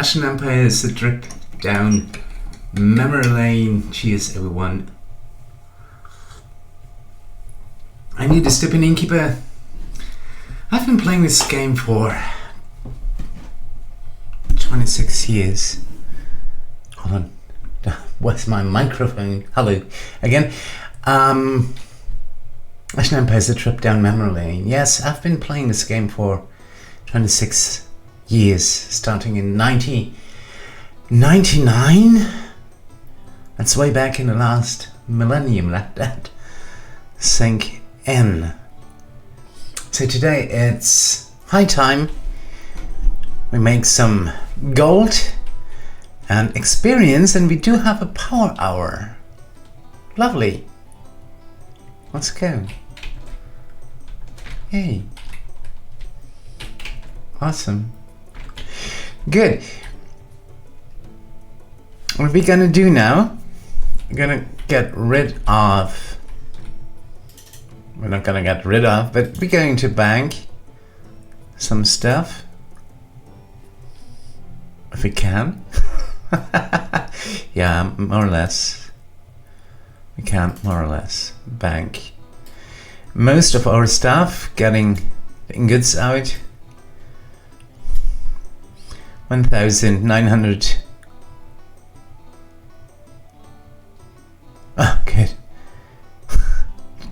Ashen Empires, a trip down memory lane. Cheers, everyone. I need to step in, Innkeeper. I've been playing this game for 26 years. Hold on. Where's my microphone? Hello again. Ashen Empires, a trip down memory lane. Yes, I've been playing this game for 26 years, starting in 1999. That's way back in the last millennium. Let that sink in. So today it's high time we make some gold and experience, and we do have a power hour. Lovely. Let's go. Hey. Awesome. Good. What we're gonna do now, we're gonna get rid of, we're not gonna get rid of, but we're going to bank some stuff. If we can. Yeah, more or less. We can more or less bank most of our stuff, getting the ingots out. 1,900. Oh, good.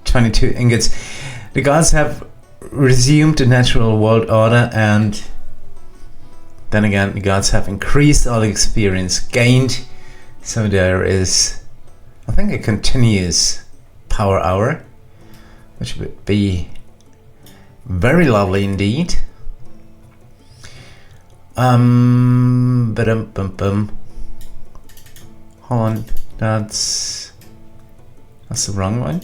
22 ingots. The gods have resumed the natural world order, and then again, the gods have increased all the experience gained. So there is, I think, a continuous power hour, which would be very lovely indeed. Hold on, that's the wrong one.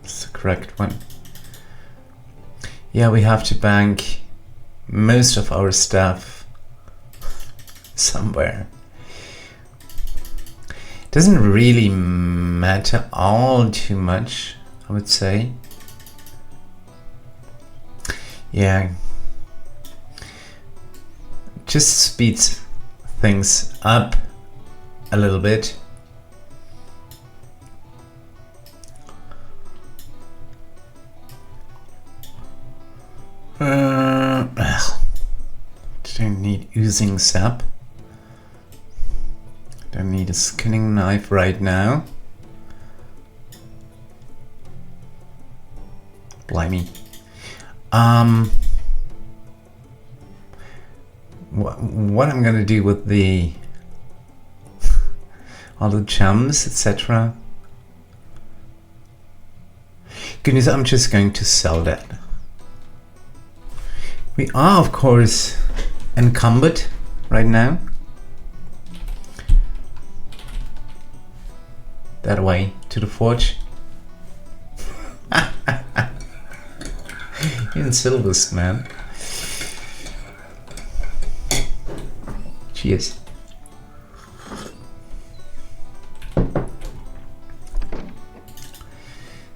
That's the correct one. Yeah, we have to bank most of our stuff somewhere. Doesn't really matter all too much, I would say. Yeah, just speeds things up a little bit. Don't need oozing sap. Don't need a skinning knife right now. Blimey. What I'm gonna do with the all the chums, etc. Goodness, I'm just going to sell that. We are, of course, encumbered right now. That way to the forge. Even Silves, man. Cheers.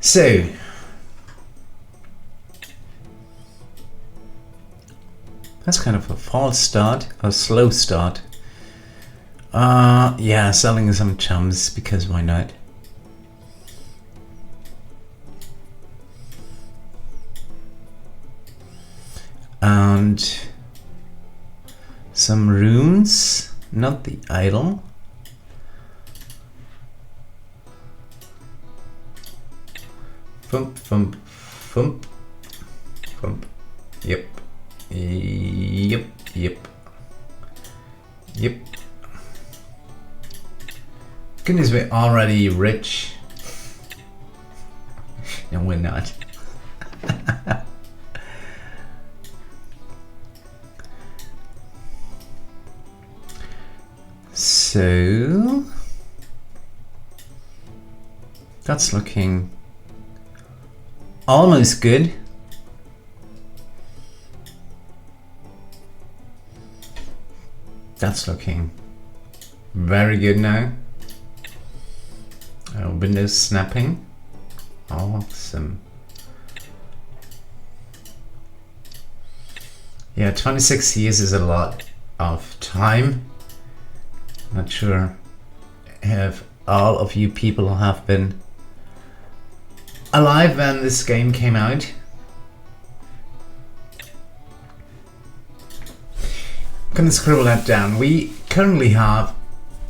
So, that's kind of a false start, a slow start. Yeah, selling some chums, because why not? And some runes, not the idol. Thump, thump, thump, thump. Yep. Yep, yep, yep. Goodness, we're already rich. No, we're not. So that's looking almost good. That's looking very good now. Windows snapping. Awesome. Yeah, 26 years is a lot. of time. Not sure if all of you people have been alive when this game came out. I'm gonna scribble that down. We currently have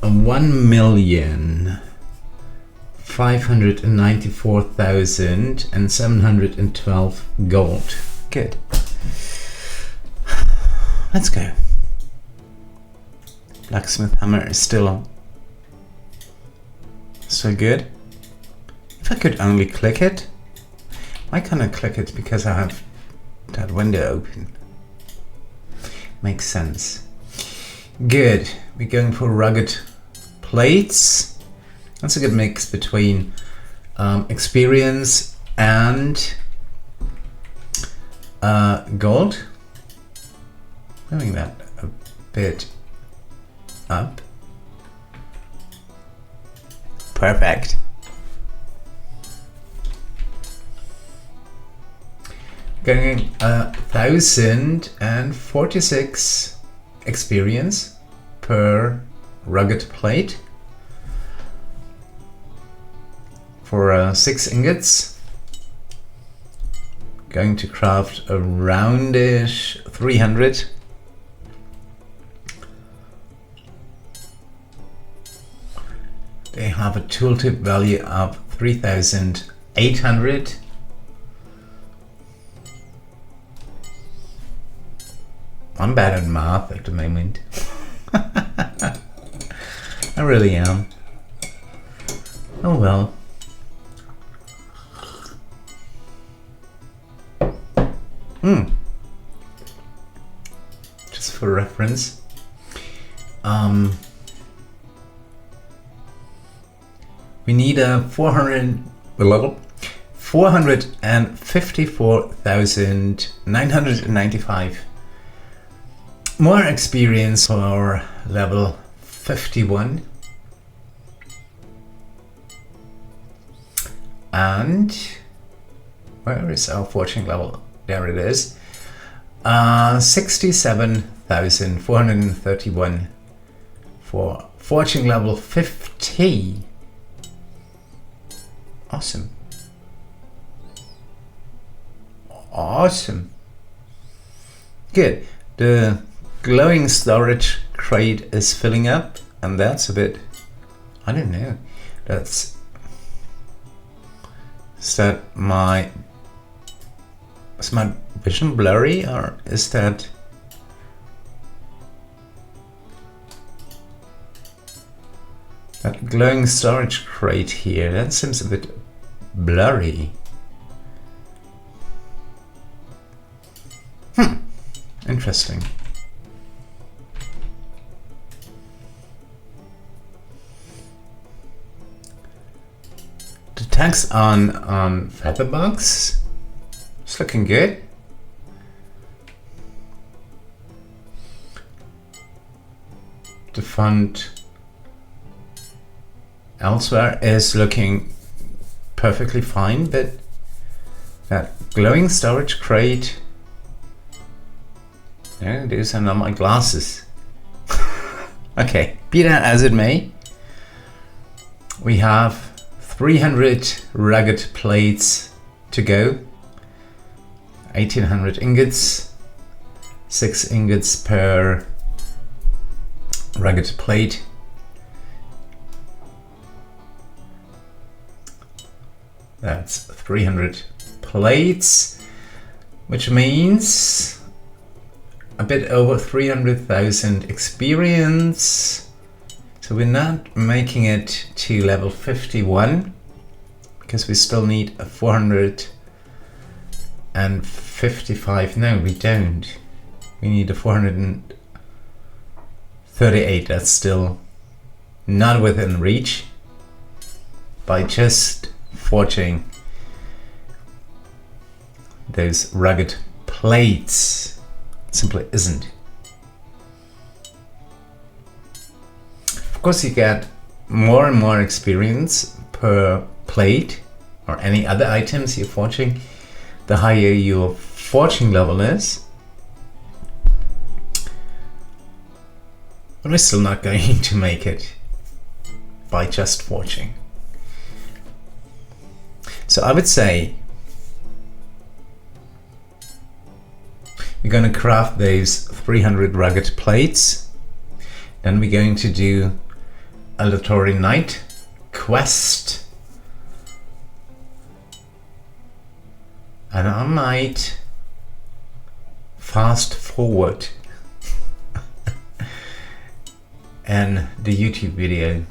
1,594,712 gold. Good. Let's go. Blacksmith hammer is still so good. If I could only click it. Why can't I click it? Because I have that window open. Makes sense. Good. We're going for rugged plates. That's a good mix between experience and gold. Moving that a bit up. Perfect. Getting 1,046 experience per rugged plate for 6 ingots. Going to craft a roundish 300. They have a tooltip value of 3,800. I'm bad at math at the moment. I really am. Oh well. Just for reference. We need a 454,995 more experience for level 51. And where is our fortune level? There it is. 67,431 for fortune level 50. Awesome. Awesome. Good. The glowing storage crate is filling up, and that's a bit, I don't know, is that is my vision blurry, or is that glowing storage crate here? That seems a bit blurry. Interesting. The text on Featherbox is looking good. The font elsewhere is looking perfectly fine, but that glowing storage crate, yeah, these are not my glasses. Okay, be that as it may, we have 300 rugged plates to go, 1800 ingots, 6 ingots per rugged plate. That's 300 plates, which means a bit over 300,000 experience. So we're not making it to level 51 because we still need a 455. No, we don't. We need a 438. That's still not within reach by just forging those rugged plates. Simply isn't. Of course, you get more and more experience per plate or any other items you're forging, the higher your forging level is. but we're still not going to make it by just forging. So I would say we're going to craft those 300 rugged plates. Then we're going to do a Lotorian Knight Quest. And I might fast forward and the YouTube video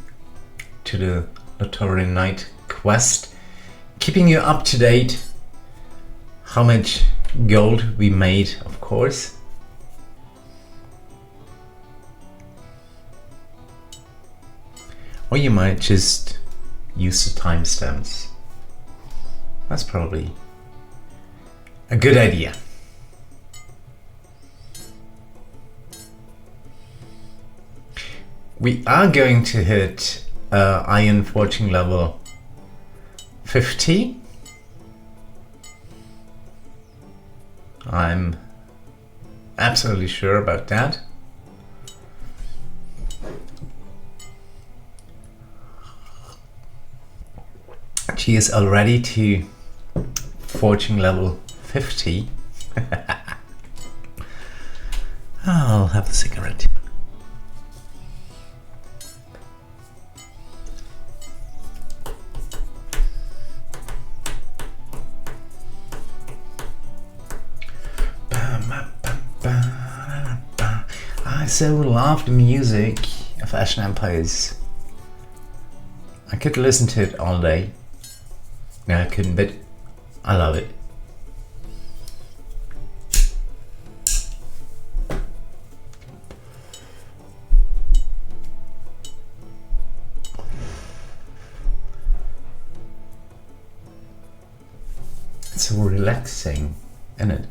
to the Lotorian Knight Quest, keeping you up to date how much gold we made, of course. Or you might just use the timestamps. That's probably a good idea. We are going to hit iron forging level 50. I'm absolutely sure about that. She is already to forging level 50. I'll have a cigarette. I so love the music of Ashen Empires. I could listen to it all day. No, I couldn't, but I love it. It's so relaxing, isn't it?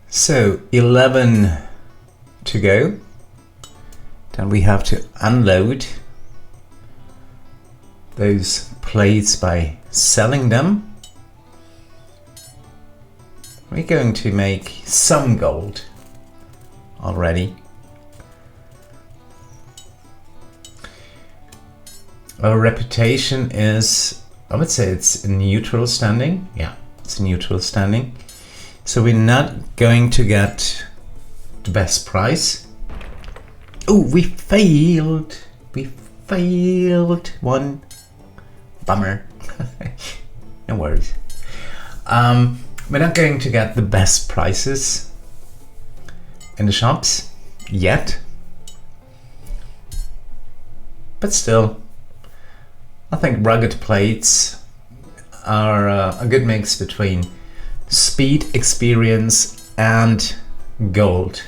So 11 to go. Then we have to unload those plates by selling them. We're going to make some gold already. Our reputation is, I would say it's a neutral standing. Yeah, it's a neutral standing. So we're not going to get the best price. Oh, we failed. We failed one. Bummer. No worries. We're not going to get the best prices in the shops yet. But still, I think rugged plates are a good mix between speed, experience, and gold.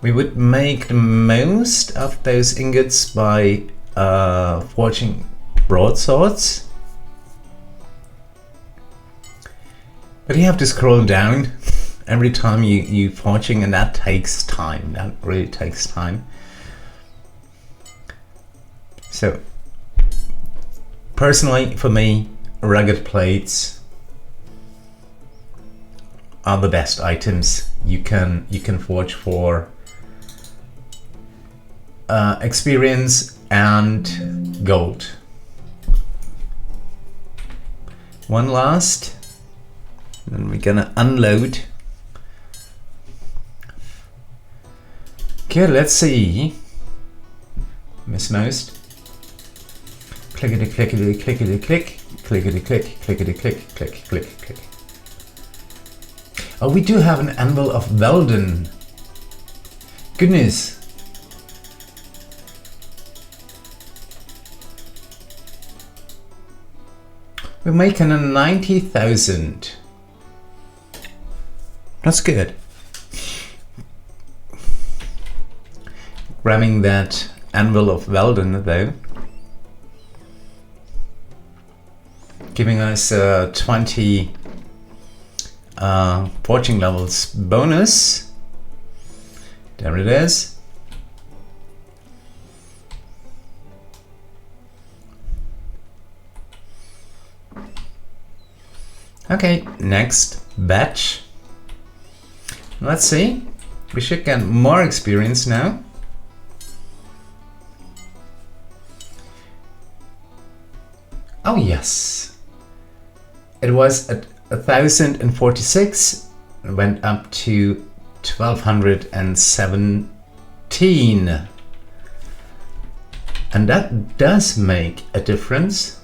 We would make the most of those ingots by forging broadswords. But you have to scroll down every time you forging, and that takes time. That really takes time. So, personally, for me, rugged plates are the best items you can forge for experience and gold. One last, then we're gonna unload. Okay, let's see. Miss most. Clickety clickety clickety click, clickety click, clickety click, click, click, click. Oh, we do have an Anvil of Velden. Goodness. We're making a 90,000. That's good. Grabbing that Anvil of Velden though. Giving us 20 forging levels bonus. There it is. Okay, next batch. Let's see. We should get more experience now. Oh yes. It was at 1046 and went up to 1217. And that does make a difference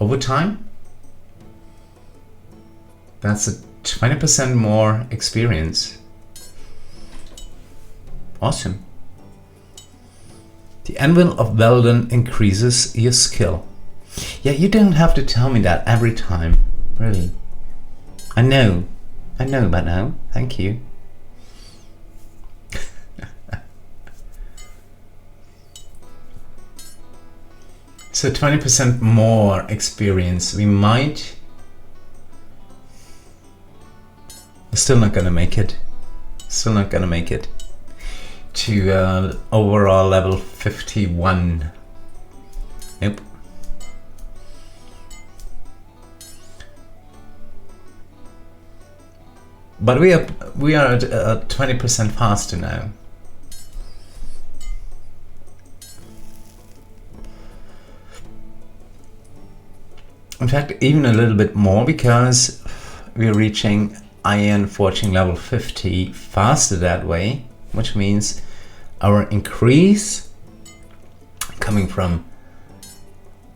over time. That's a 20% more experience. Awesome. The Anvil of Weldon increases your skill. Yeah, you don't have to tell me that every time, really. I know by now. Thank you. So 20% more experience. We might. We're still not gonna make it. Still not gonna make it to overall level 51. Nope. But we are at 20% faster now. In fact, even a little bit more, because we're reaching iron forging level 50 faster that way, which means our increase coming from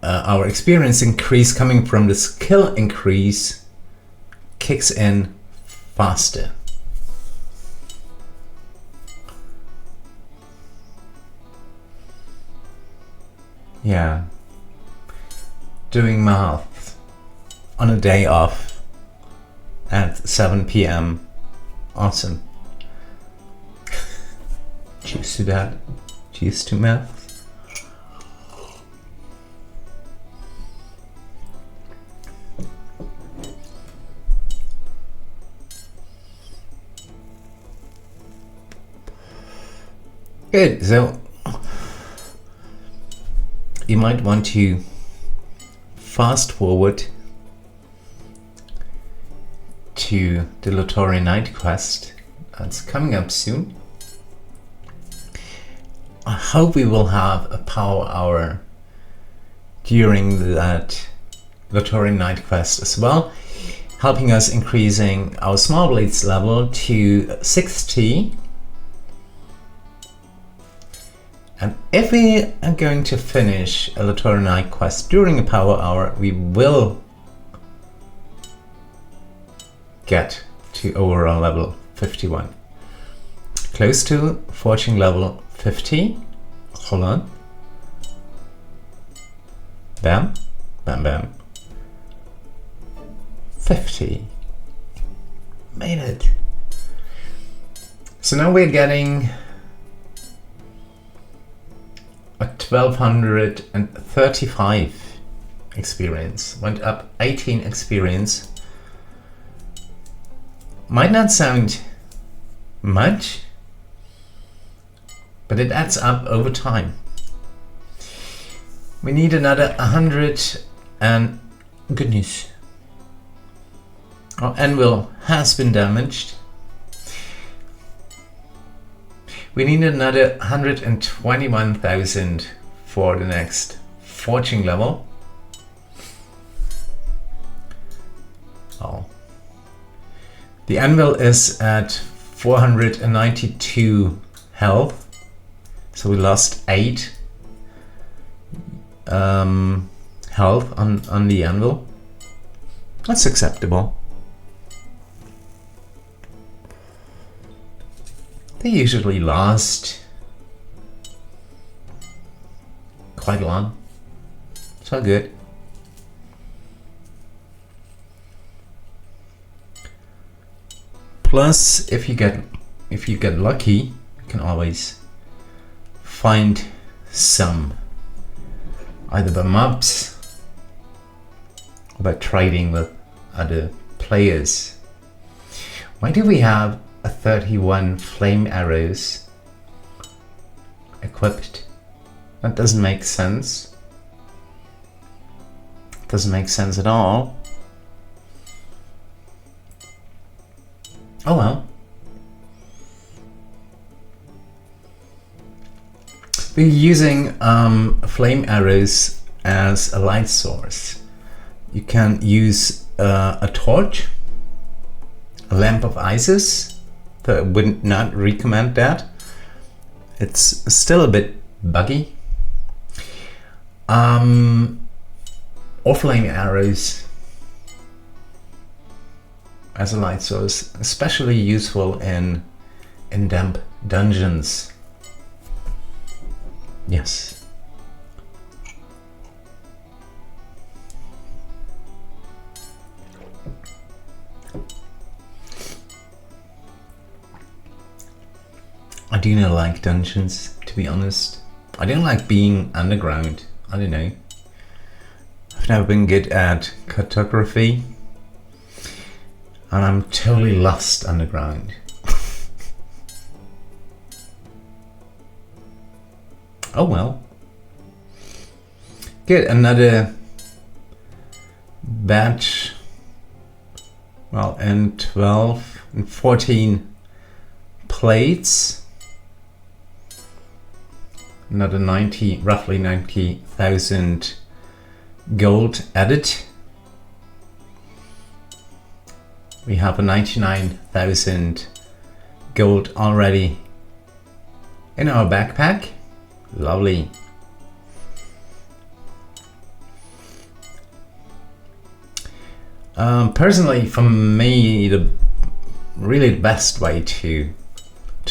our experience increase coming from the skill increase kicks in faster. Yeah. Doing math on a day off at 7 p.m. Awesome. Cheers to that. Cheers to math. Good, so you might want to fast forward to the Lotorian Knight Quest. It's coming up soon. I hope we will have a power hour during that Lotorian Knight Quest as well, helping us increasing our small blades level to 60. And if we are going to finish a Lotorian Knight Quest during a power hour, we will get to overall level 51. Close to forging level 50. Hold on. Bam, bam, bam. 50. Made it. So now we're getting a 1235 experience. Went up 18 experience. Might not sound much, but it adds up over time. We need another 100 and goodness. Our anvil has been damaged. We need another 121,000 for the next forging level. Oh. The anvil is at 492 health, so we lost 8 health on the anvil. That's acceptable. They usually last quite long. It's all good. Plus, if you get lucky, you can always find some either by mobs or by trading with other players. Why do we have a 31 flame arrows equipped? That doesn't make sense. Doesn't make sense at all. Oh well. We're using flame arrows as a light source. You can use a torch, a lamp of Isis. I would not recommend that. It's still a bit buggy. Or flame arrows as a light source, especially useful in damp dungeons. Yes. I do not like dungeons, to be honest. I don't like being underground. I don't know. I've never been good at cartography. And I'm totally lost underground. Oh well. Good, another batch. Well, and 12 and 14 plates. Another 90, roughly 90,000 gold added. We have a 99,000 gold already in our backpack. Lovely. Personally, for me, the really best way to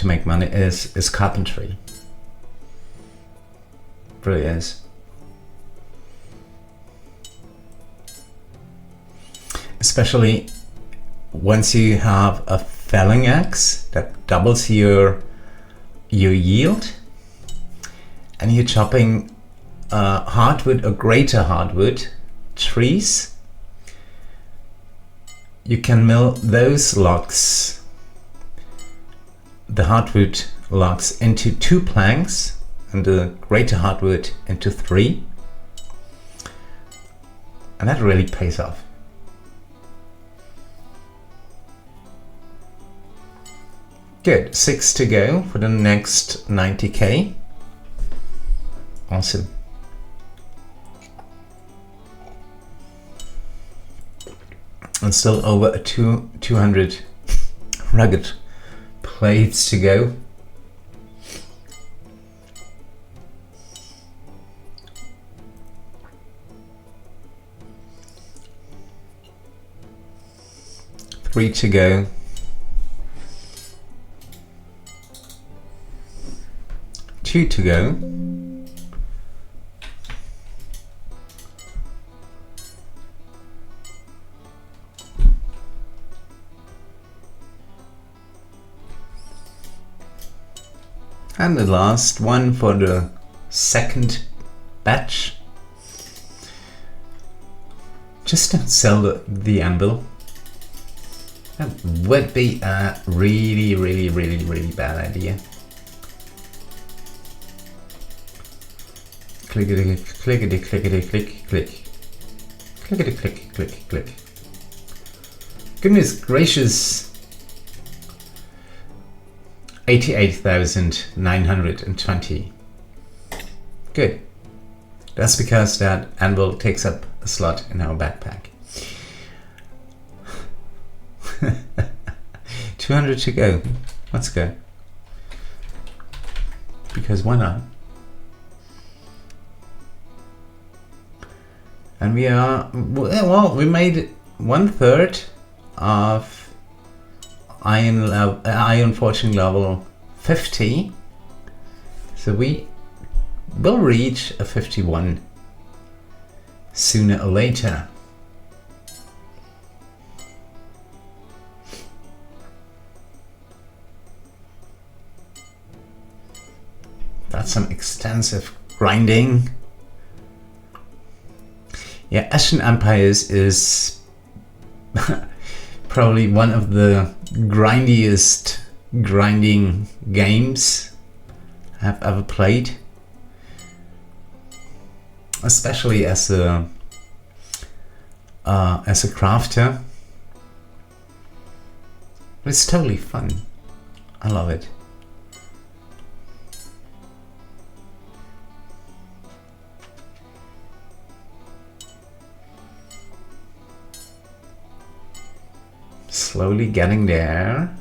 make money is carpentry. Really is. Especially once you have a felling axe that doubles your yield, and you're chopping hardwood or greater hardwood trees, you can mill those logs, the hardwood logs, into 2 planks and the greater hardwood into 3, and that really pays off. Good, 6 to go for the next 90k. Awesome. And still over 200 rugged plates to go. Three to go. Two to go. And the last one for the second batch. Just don't sell the anvil. That would be a really bad idea. Clickety clickety clickety click click. Clickety click click click. Goodness gracious. 88,920. Good. That's because that anvil takes up a slot in our backpack. 200 to go. Let's go. Because why not? And we are, well, we made 1/3 of iron fortune level 50, so we will reach a 51 sooner or later. That's some extensive grinding. Yeah, Ashen Empires is probably one of the grindiest grinding games I've ever played, especially as a crafter. But it's totally fun. I love it. Slowly getting there.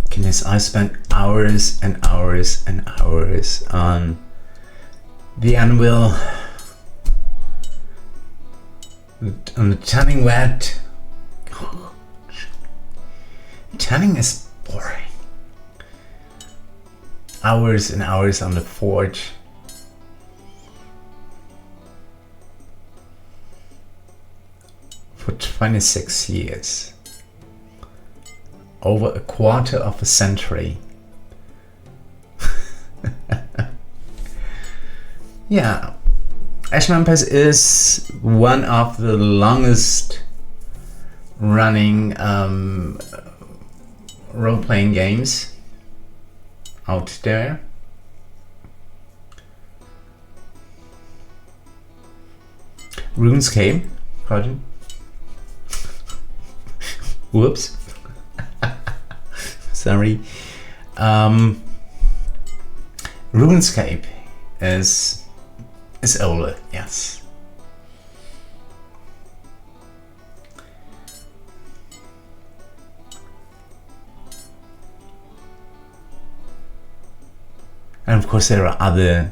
Goodness, I spent hours and hours and hours on the anvil, on the tanning wet. Tanning is boring. Hours and hours on the forge. For 26 years. Over a quarter of a century. Yeah, Ashen Empires is one of the longest running role-playing games out there. RuneScape, pardon. Whoops. Sorry. RuneScape is older, yes. And of course there are other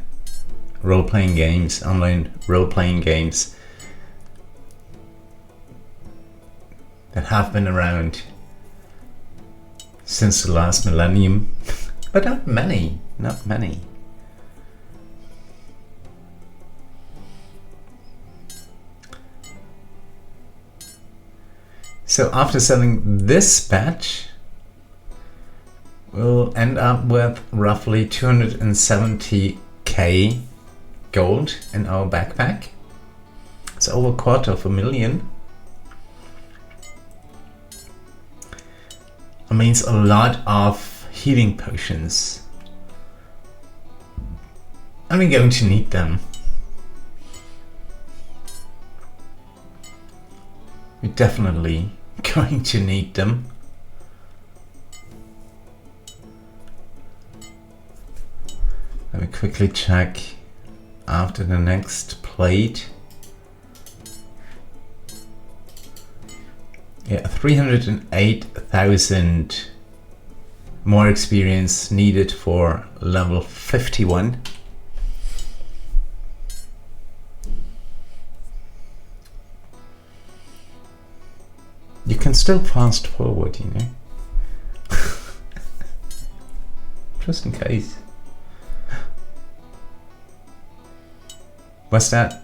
role-playing games, online role-playing games that have been around since the last millennium, but not many, not many. So after selling this batch, we'll end up with roughly 270k gold in our backpack. It's over $250,000. It means a lot of healing potions. And we're going to need them. We're definitely going to need them. Let me quickly check after the next plate. Yeah, 308,000 more experience needed for level 51. You can still fast forward, you know. Just in case. What's that?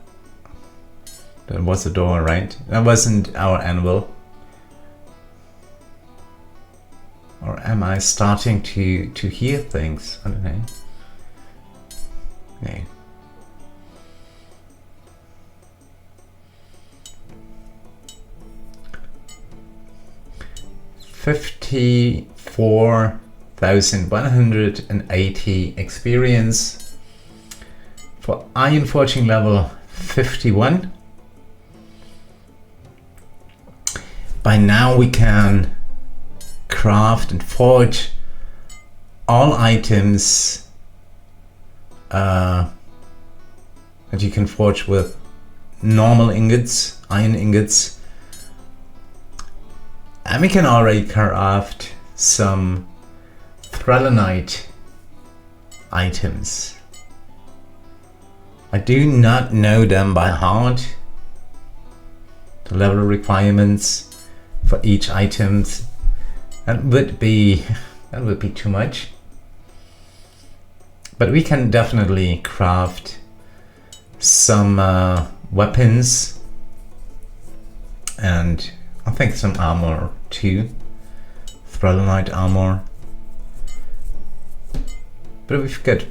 That was the door, right? That wasn't our anvil. Or am I starting to hear things? I don't know. No. $54,180 experience for iron forging level 51. By now we can craft and forge all items that you can forge with normal ingots, iron ingots. And we can already craft some Thralonite items. I do not know them by heart. The level requirements for each item. That would be too much. But we can definitely craft some weapons and I think some armor too. Knight armor. But we've got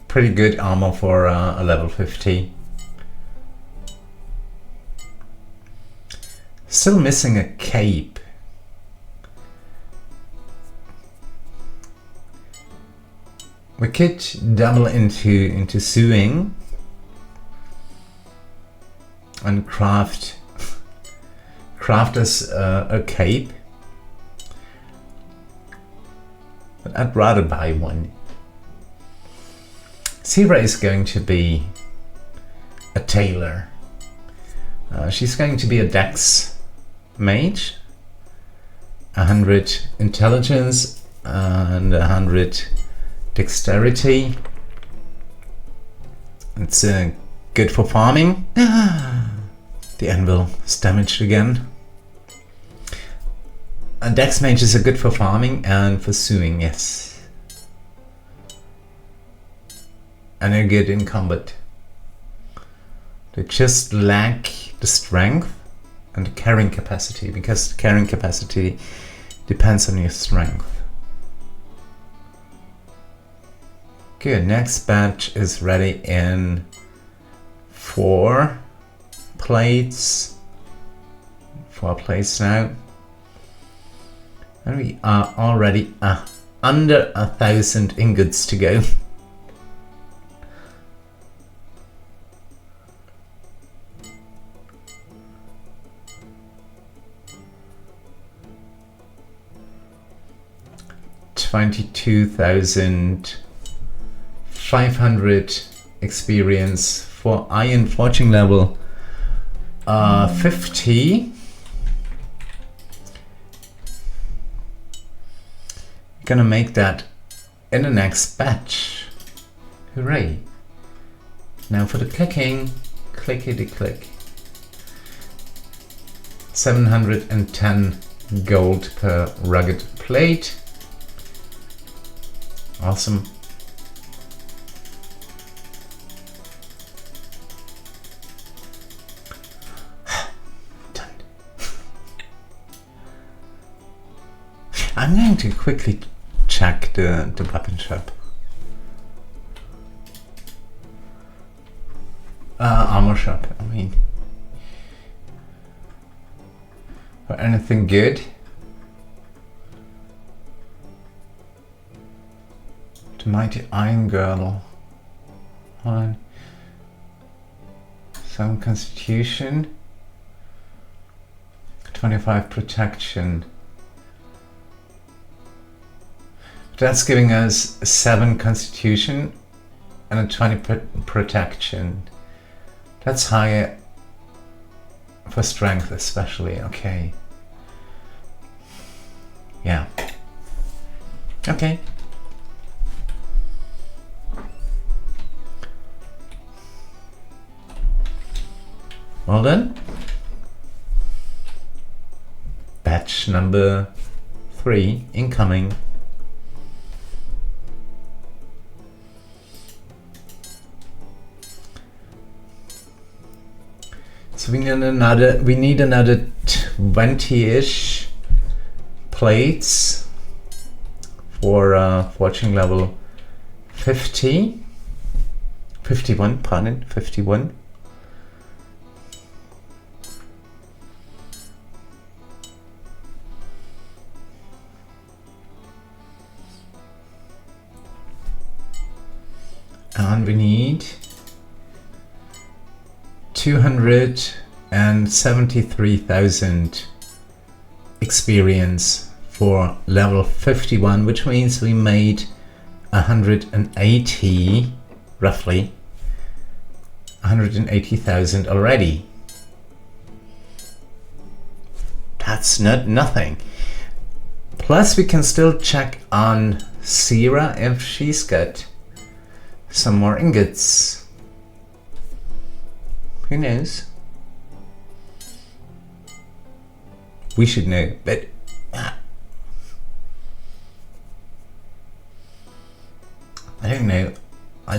pretty good armor for a level 50. Still missing a cape. We could double into sewing and craft us a cape. But I'd rather buy one. Sierra is going to be a tailor. She's going to be a dex mage, 100 intelligence and 100 dexterity. It's good for farming. The anvil is damaged again. And dex mages are good for farming and for sewing, yes. And they're good in combat. They just lack the strength and the carrying capacity, because the carrying capacity depends on your strength. Good, next batch is ready in 4 plates. 4 plates now. And we are already under 1,000 ingots to go. $22,500 experience for iron forging level 50. Gonna make that in the next batch. Hooray! Now for the clicking, clickety click. 710 gold per rugged plate. Awesome. Done. I'm going to quickly check the weapon shop. Armor shop, I mean. For anything good. The mighty Iron Girdle. Hold on. Some constitution. 25 protection. That's giving us 7 constitution and a 20 protection. That's higher for strength especially, okay. Yeah. Okay. Well done. Batch number 3 incoming. So we need another 20-ish plates for forging level 50. 51, pardon, 51. And we need 273,000 experience for level 51, which means we made 180, roughly 180,000 already. That's not nothing. Plus we can still check on Sierra if she's got some more ingots. Who knows? We should know, but I don't know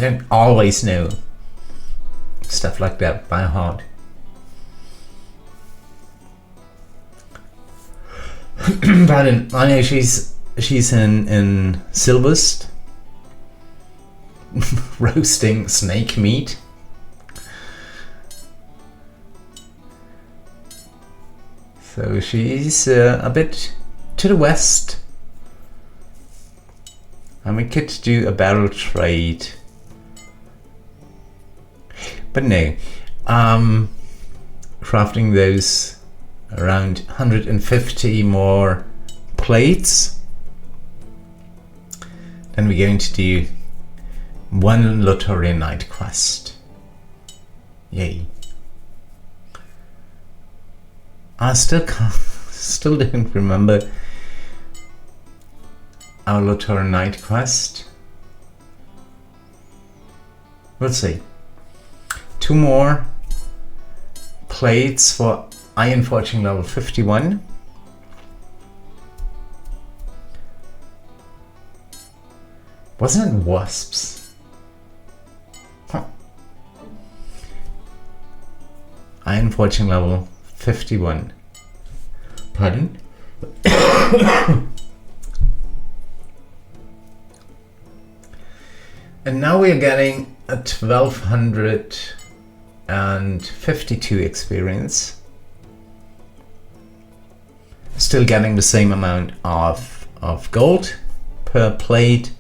don't always know stuff like that by heart. But I know she's in Silves roasting snake meat. So she's a bit to the west, and we could do a barrel trade, but no. Crafting those around 150 more plates. Then we're going to do one Lotorian Knight Quest. Yay. I still don't remember our Lotorian Knight Quest. We'll see. 2 more plates for Iron Forging level 51. Wasn't it Wasps? Huh. Iron Forging level 51. Pardon? And now we're getting a 1252 experience. Still getting the same amount of gold per plate.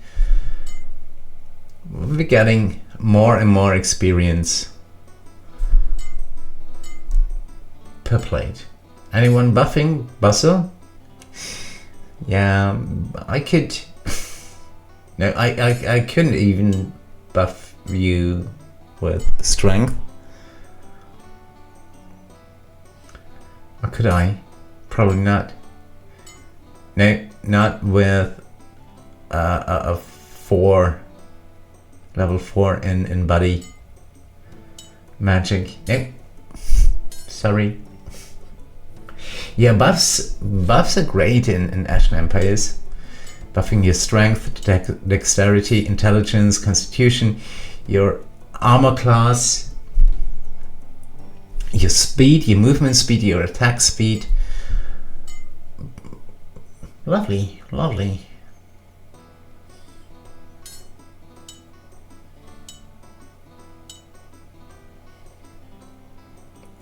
We're getting more and more experience per plate. Anyone buffing Bustle? Yeah, I could. No, I couldn't even buff you with strength. Or could I? Probably not. No, not with a 4, level 4 in body magic. No, sorry. Yeah, buffs are great in Ashen Empires. Buffing your strength, dexterity, intelligence, constitution, your armor class, your speed, your movement speed, your attack speed. Lovely, lovely.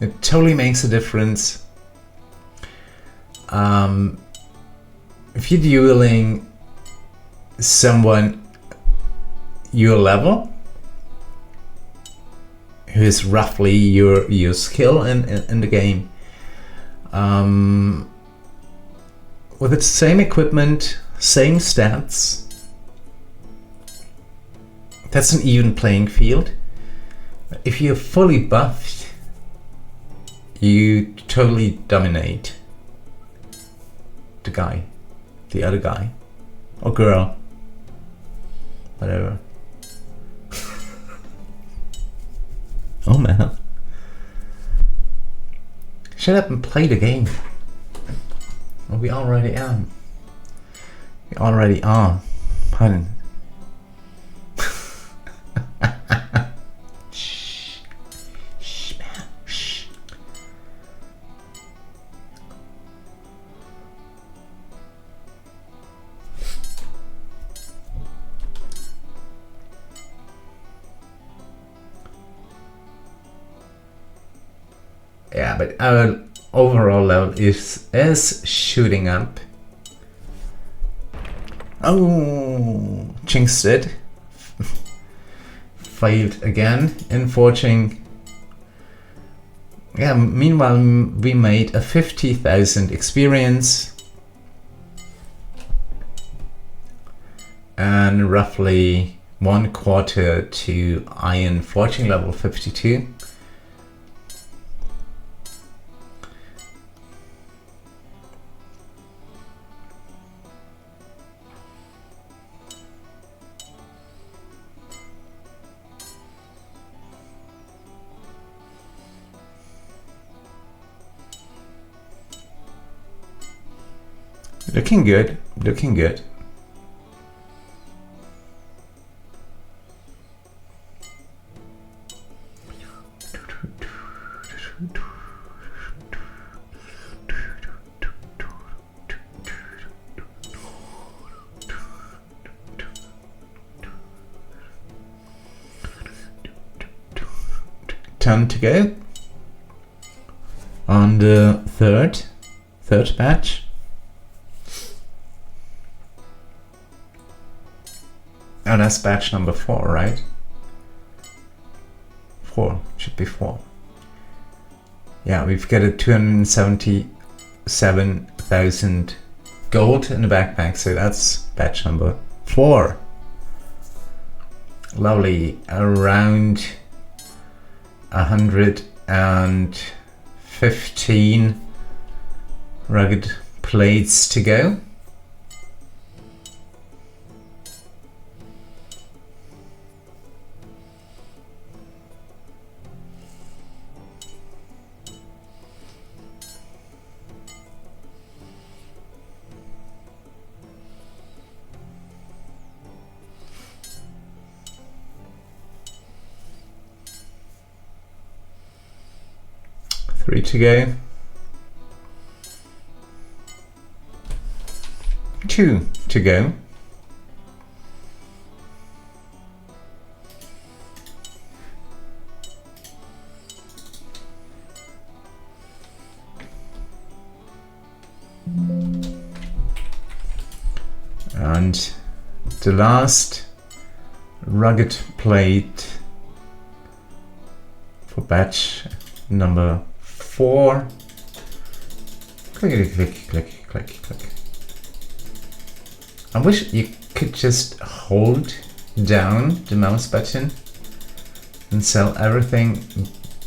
It totally makes a difference. If you're dueling someone your level, who is roughly your skill in the game, with the same equipment, same stats, that's an even playing field. If you're fully buffed, you totally dominate the other guy or girl, whatever. Oh man, shut up and play the game. Well, we already are. We already are. Pardon. Shh. Shh, man. Shh. Yeah, but our overall level is shooting up. Oh, jinxed it. Failed again in forging. Yeah, meanwhile we made a 50,000 experience and roughly 1/4 to Iron Forging level 52. Looking good, looking good. Turn to go on the third batch. Oh, that's batch number 4, right? 4, should be 4. Yeah, we've got a 277,000 gold in the backpack, so that's batch number 4. Lovely, around 115 rugged plates to go. Three to go. 2 to go. And the last rugged plate for batch number 4. Click, click, click, click, click. I wish you could just hold down the mouse button and sell everything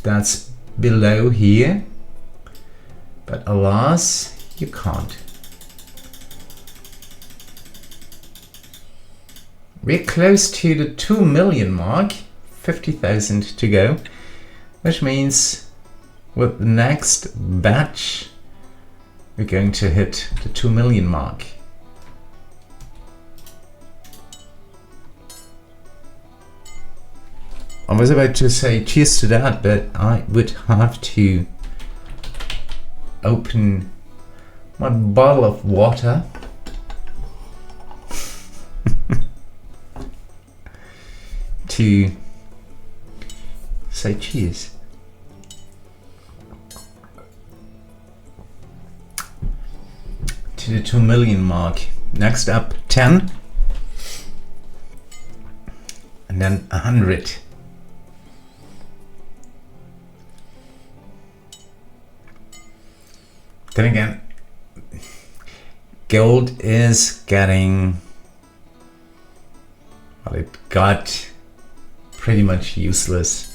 that's below here, but alas, you can't. We're close to the 2 million mark, 50,000 to go, which means with the next batch we're going to hit the 2 million mark. I was about to say cheers to that, but I would have to open my bottle of water. To say cheers. To the 2 million mark. Next up 10. And then 100. Then again, gold is getting, well, it got pretty much useless.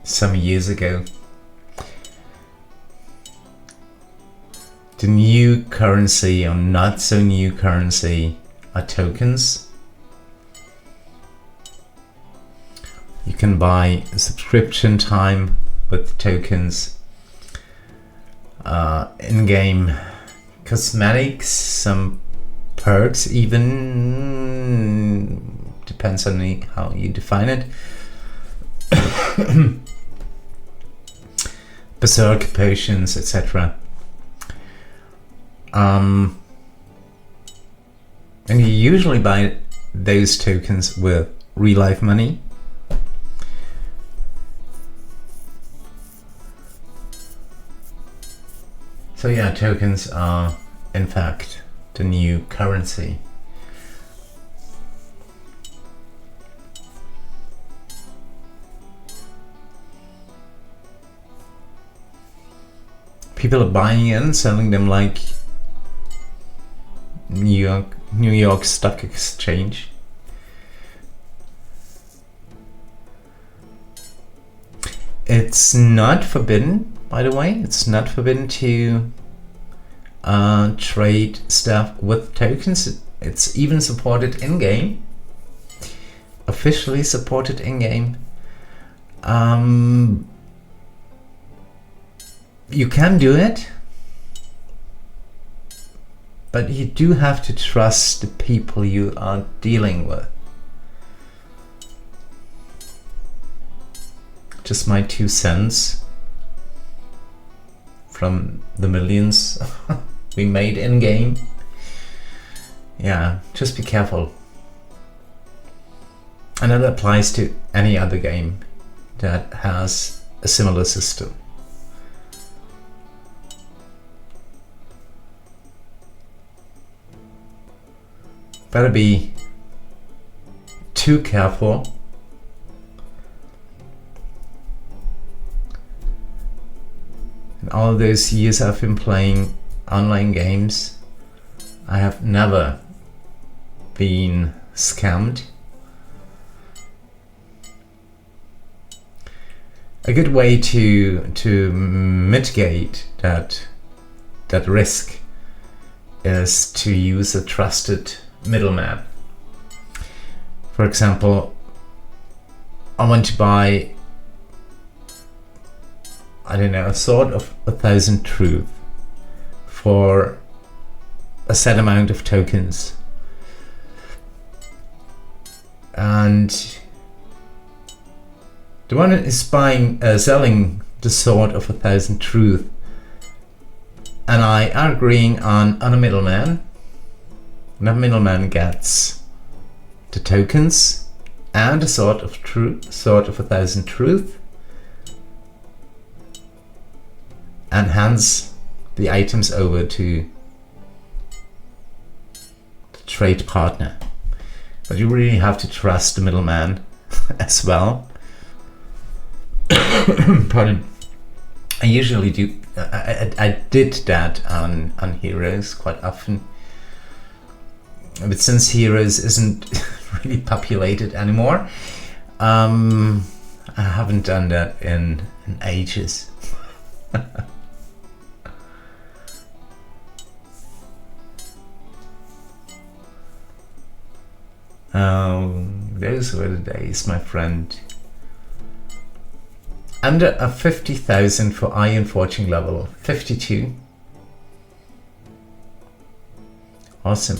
Some years ago. The new currency or not so new currency are tokens. You can buy a subscription time with tokens, in-game cosmetics, some perks, even depends on how you define it. Berserk potions, etc. And you usually buy those tokens with real life money. So yeah, tokens are in fact the new currency. People are buying and selling them like New York Stock Exchange. It's not forbidden, by the way. It's not forbidden to trade stuff with tokens. It's even supported in-game. Officially supported in-game. You can do it, but you do have to trust the people you are dealing with. just my 2 cents from the millions we made in game. Yeah, just be careful. And that applies to any other game that has a similar system. Better be too careful. In all those years I've been playing online games, I have never been scammed. A good way to mitigate that risk is to use a trusted middleman. For example, I want to buy, I don't know, a sword of 1,000 truth for a set amount of tokens, and the one is selling the sword of 1,000 truth, and I are agreeing on a middleman. And that middleman gets the tokens and the sword of 1,000 truth, and hands the items over to the trade partner. But you really have to trust the middleman as well. Pardon. I usually do. I did that on Heroes quite often, but since Heroes isn't really populated anymore, I haven't done that in ages. Those were the days, my friend. Under a 50,000 for Iron Forging level 52. Awesome.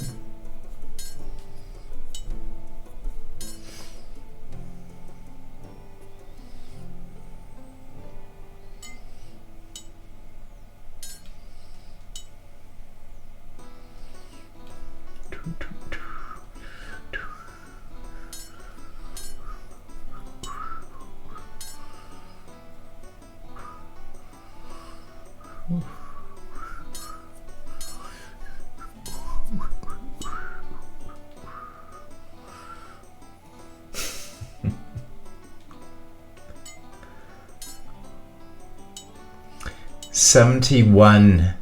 $71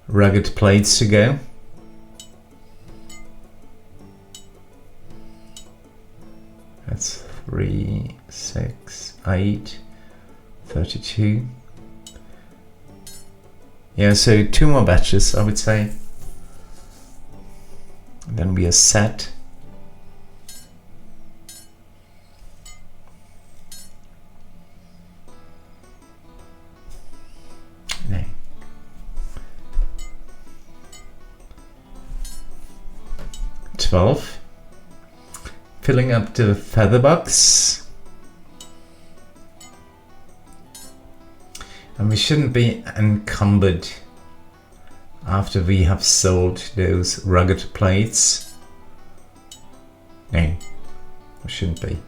rugged plates to go. That's 3, 6, 8, 32. Yeah, so 2 more batches, I would say. And then we are set. No. 12. Filling up the feather box. And we shouldn't be encumbered after we have sold those rugged plates. No, we shouldn't be.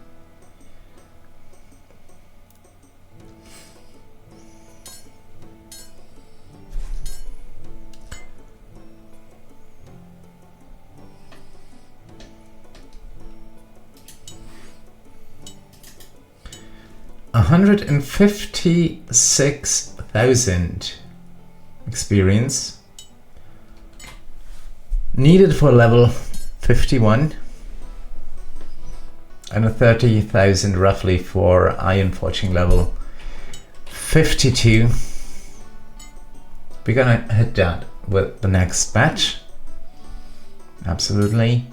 $156,000 experience needed for level 51, and a 30,000 roughly for Iron Forging level 52. We're gonna hit that with the next batch. Absolutely.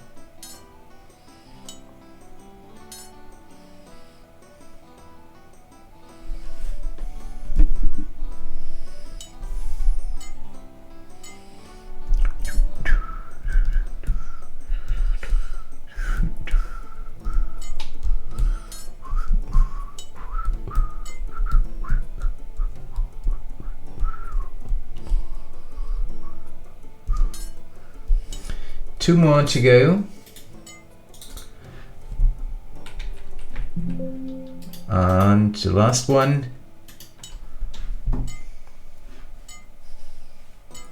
2 more to go. And the last one.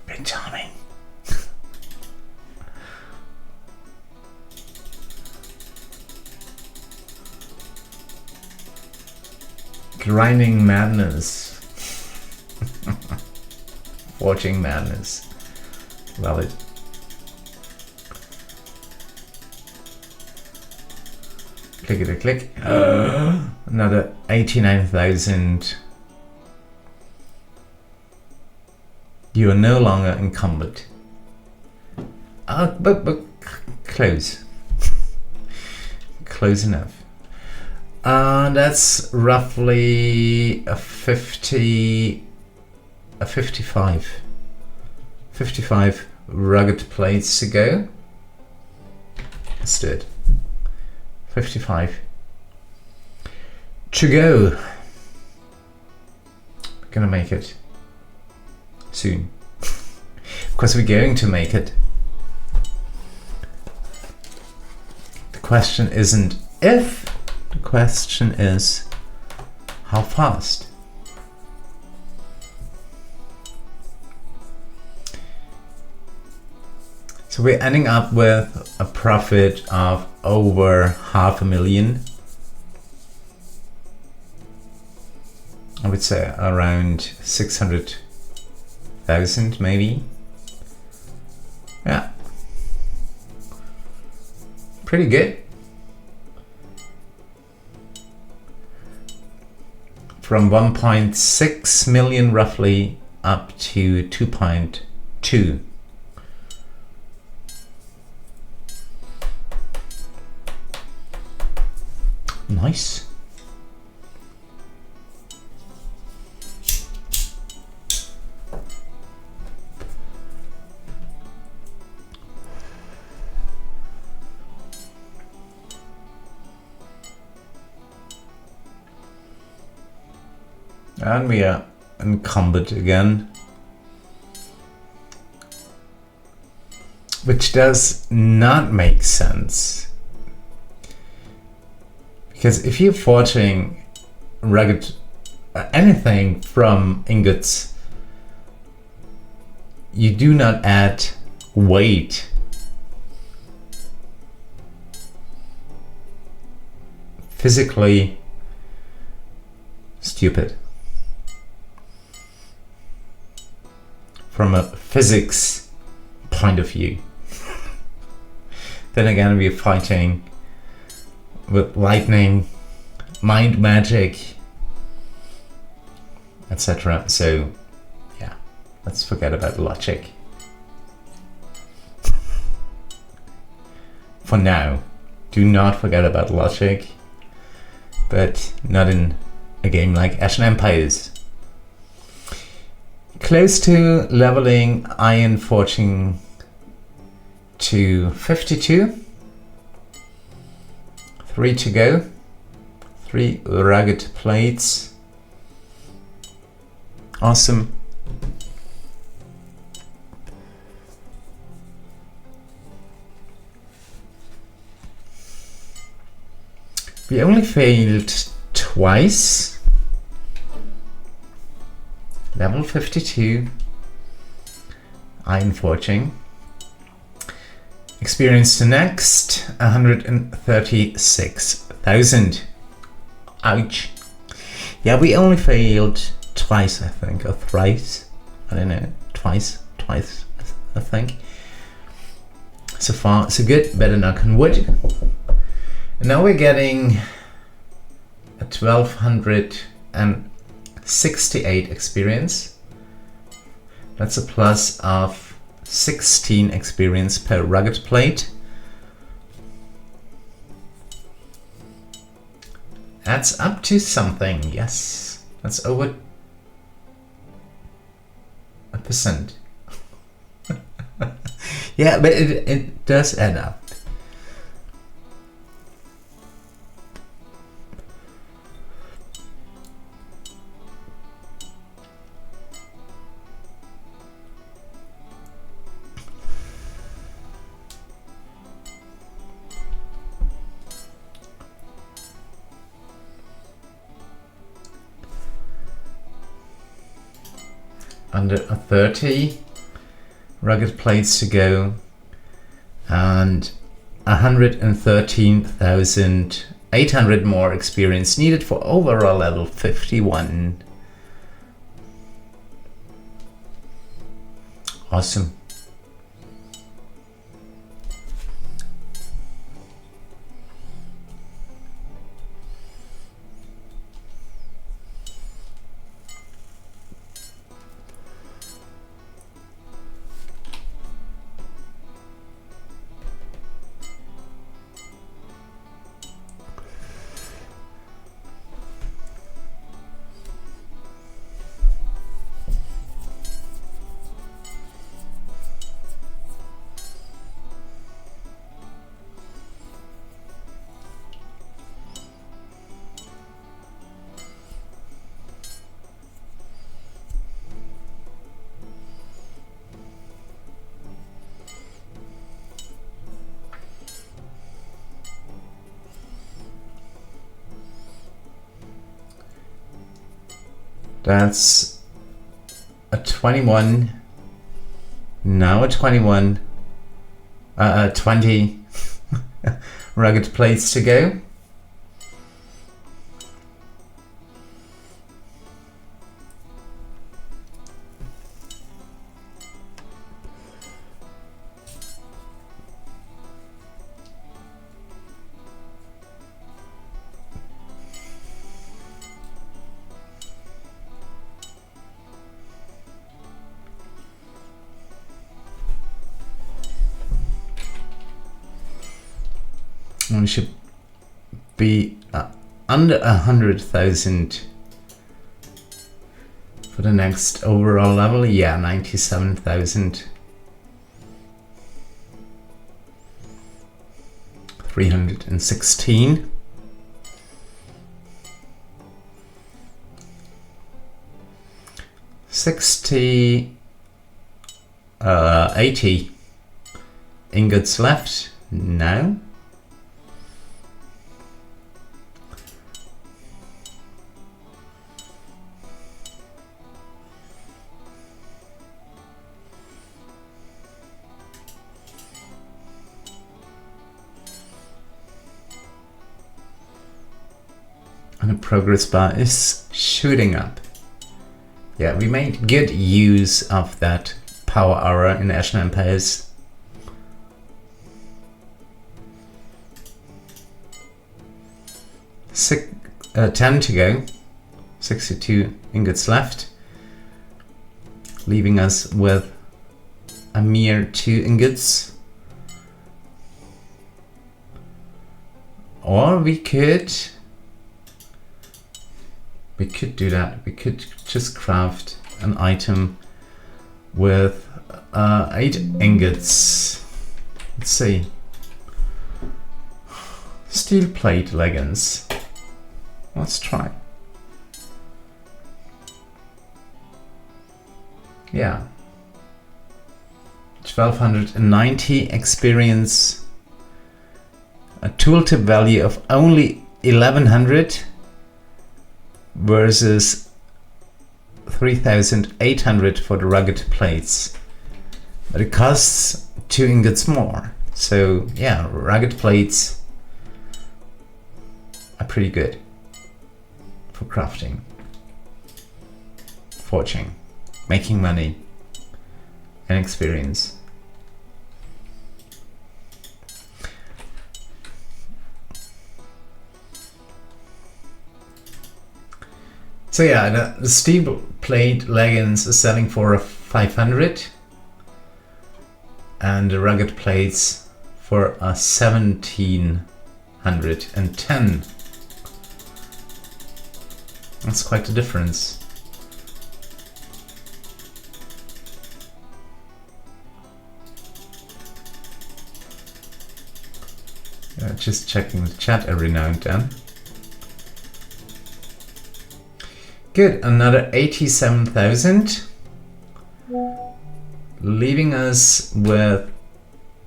Bit charming. Grinding madness. Forging madness. Love it. Click. Another 89,000. You are no longer encumbered. But close. Close enough. That's roughly a 55 rugged plates to go. Let's do it. 55 to go. We're gonna make it soon. Of course, we're going to make it. The question isn't if, the question is how fast. So we're ending up with a profit of over 500,000. I would say around 600,000 maybe. Yeah. Pretty good. From 1.6 million roughly up to 2.2. Nice. And we are encumbered again, which does not make sense. Because if you're forging rugged anything from ingots, you do not add weight. Physically stupid. From a physics point of view. Then again, we're fighting with lightning, mind magic, etc. So yeah, let's forget about logic. For now, do not forget about logic, but not in a game like Ashen Empires. Close to leveling iron forging to 52. 3 to go. 3 rugged plates. Awesome. We only failed twice. Level 52. Iron forging. Experience to next 136,000. Ouch. Yeah, we only failed twice, I think, or thrice. I don't know. Twice, I think. So far, so good. Better knock on wood. And now we're getting a 1268 experience. That's a plus of 16 experience per rugged plate. That's up to something, yes. That's over a percent. Yeah, but it does add up. under 30 rugged plates to go, and 113,800 more experience needed for overall level 51. Awesome. That's a 21, now a 21, 20 rugged plates to go. We should be under 100,000 for the next overall level. Yeah, 97,000. 316. Uh, 80 ingots left now. And the progress bar is shooting up. Yeah, we made good use of that power hour in Ashen Empires. Six, 10 to go, 62 ingots left, leaving us with a mere 2 ingots. Or we could do that. We could just craft an item with 8 ingots. Let's see. Steel plate leggings. Let's try. Yeah. 1290 experience. A tooltip value of only 1100 versus 3,800 for the rugged plates. But it costs 2 ingots more. So yeah, rugged plates are pretty good for crafting, forging, making money, and experience. So yeah, the steel plate leggings is selling for 500 and the rugged plates for 1,710. That's quite a difference. Yeah, just checking the chat every now and then. Good, another 87,000, leaving us with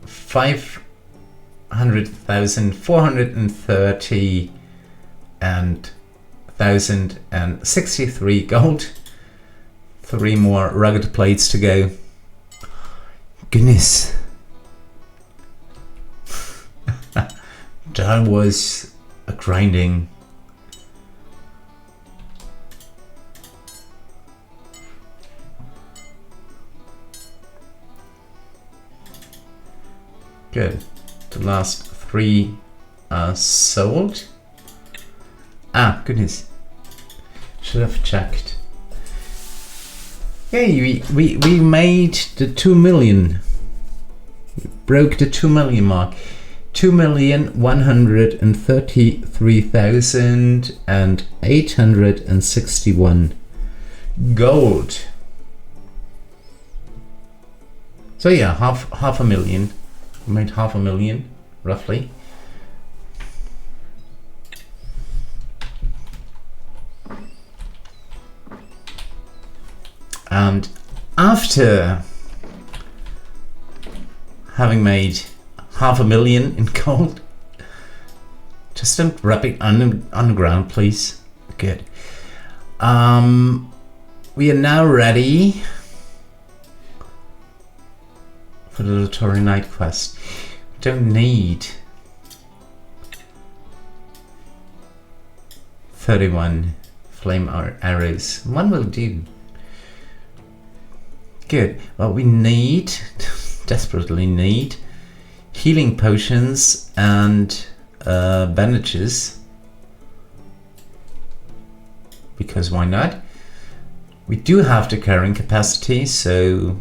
500,430 and 1,063 gold, 3 more rugged plates to go. Goodness. That was a grinding. Good. The last 3 are sold. Ah, goodness. Should have checked. Hey, we made the 2 million. We broke the 2 million mark. 2,133,861 gold. So yeah, half a million. We made half a million, roughly. And after having made half a million in gold, just don't wrap it on the ground, please. Good. We are now ready for the Lotorian Knight Quest. We don't need 31 flame arrows. 1 will do. Good. Well, we need, desperately need, healing potions and bandages. Because why not? We do have the carrying capacity, so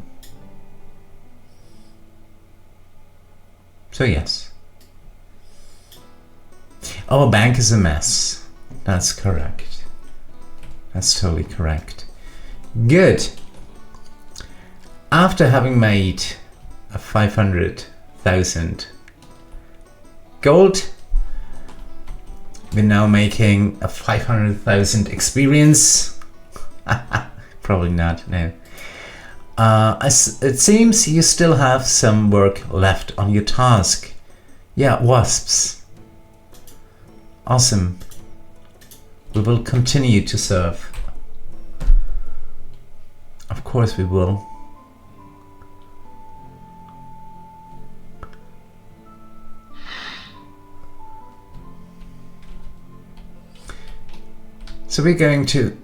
yes. Our bank is a mess. That's correct. That's totally correct. Good. After having made a 500,000 gold, we're now making a 500,000 experience. Probably not, no. It seems you still have some work left on your task. Yeah, wasps. Awesome. We will continue to serve. Of course we will. So we're going to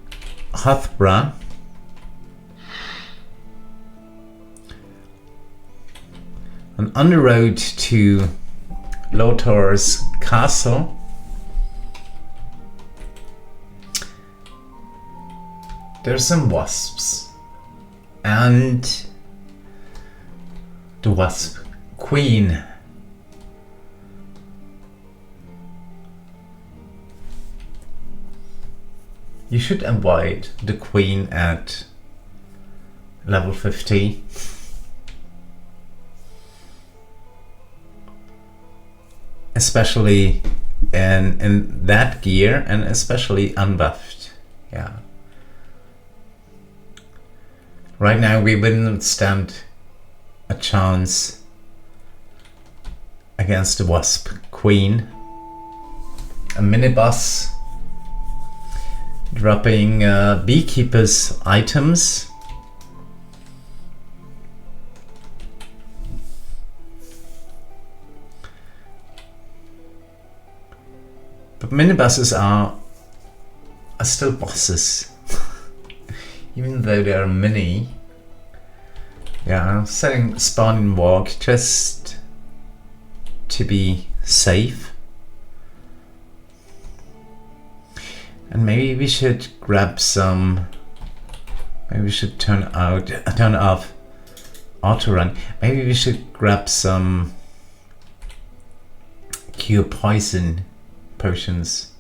Hothbra. And on the road to Lotor's castle, there's some wasps and the wasp queen. You should avoid the queen at level 50. Especially in that gear, and especially unbuffed. Yeah. Right now we wouldn't stand a chance against the wasp queen. A mini boss dropping beekeeper's items. But minibosses are still bosses. Even though they are mini. Yeah, I'm setting spawn and walk just to be safe. And maybe we should grab some. Maybe we should turn off auto run. Maybe we should grab some cure poison potions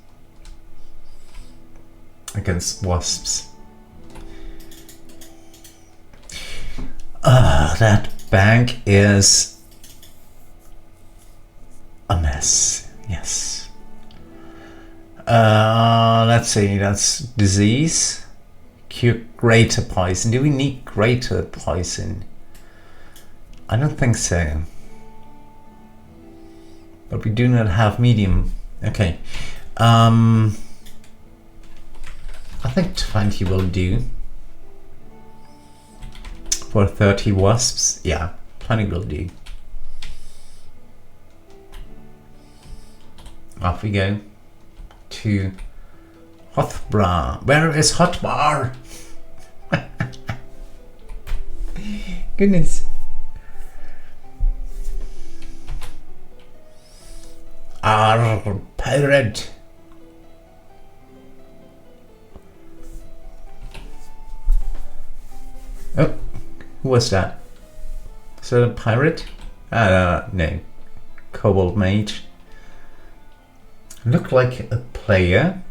against wasps. That bank is a mess. Yes. Let's see, that's disease. Cure greater poison. Do we need greater poison? I don't think so. But we do not have medium. Okay. I think 20 will do. for 30 wasps. Yeah, plenty will do. Off we go to Hothbra. Where is Hothbra? Goodness. Our pirate. Oh, who was that? Is that a pirate? No. Kobold mage. Looked like a player.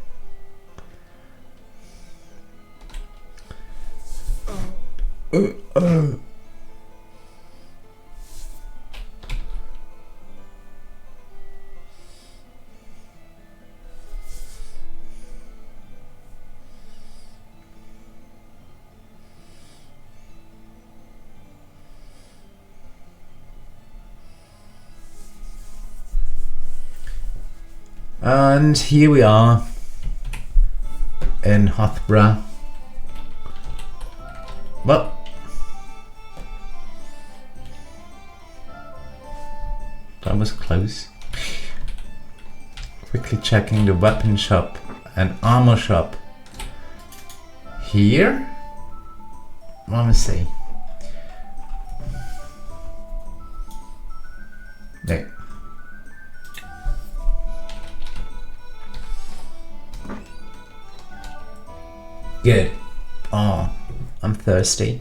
And here we are in Hothbra. Well, that was close. Quickly checking the weapon shop and armor shop here. Let me see. There. Good. Oh, I'm thirsty.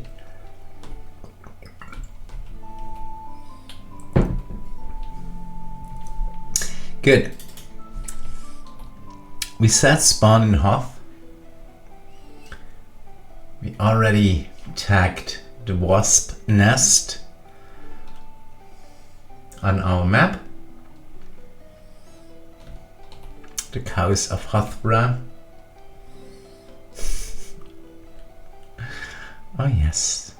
Good. We set spawn in Hoth. We already tagged the wasp nest on our map. The cows of Hothbra. Oh yes.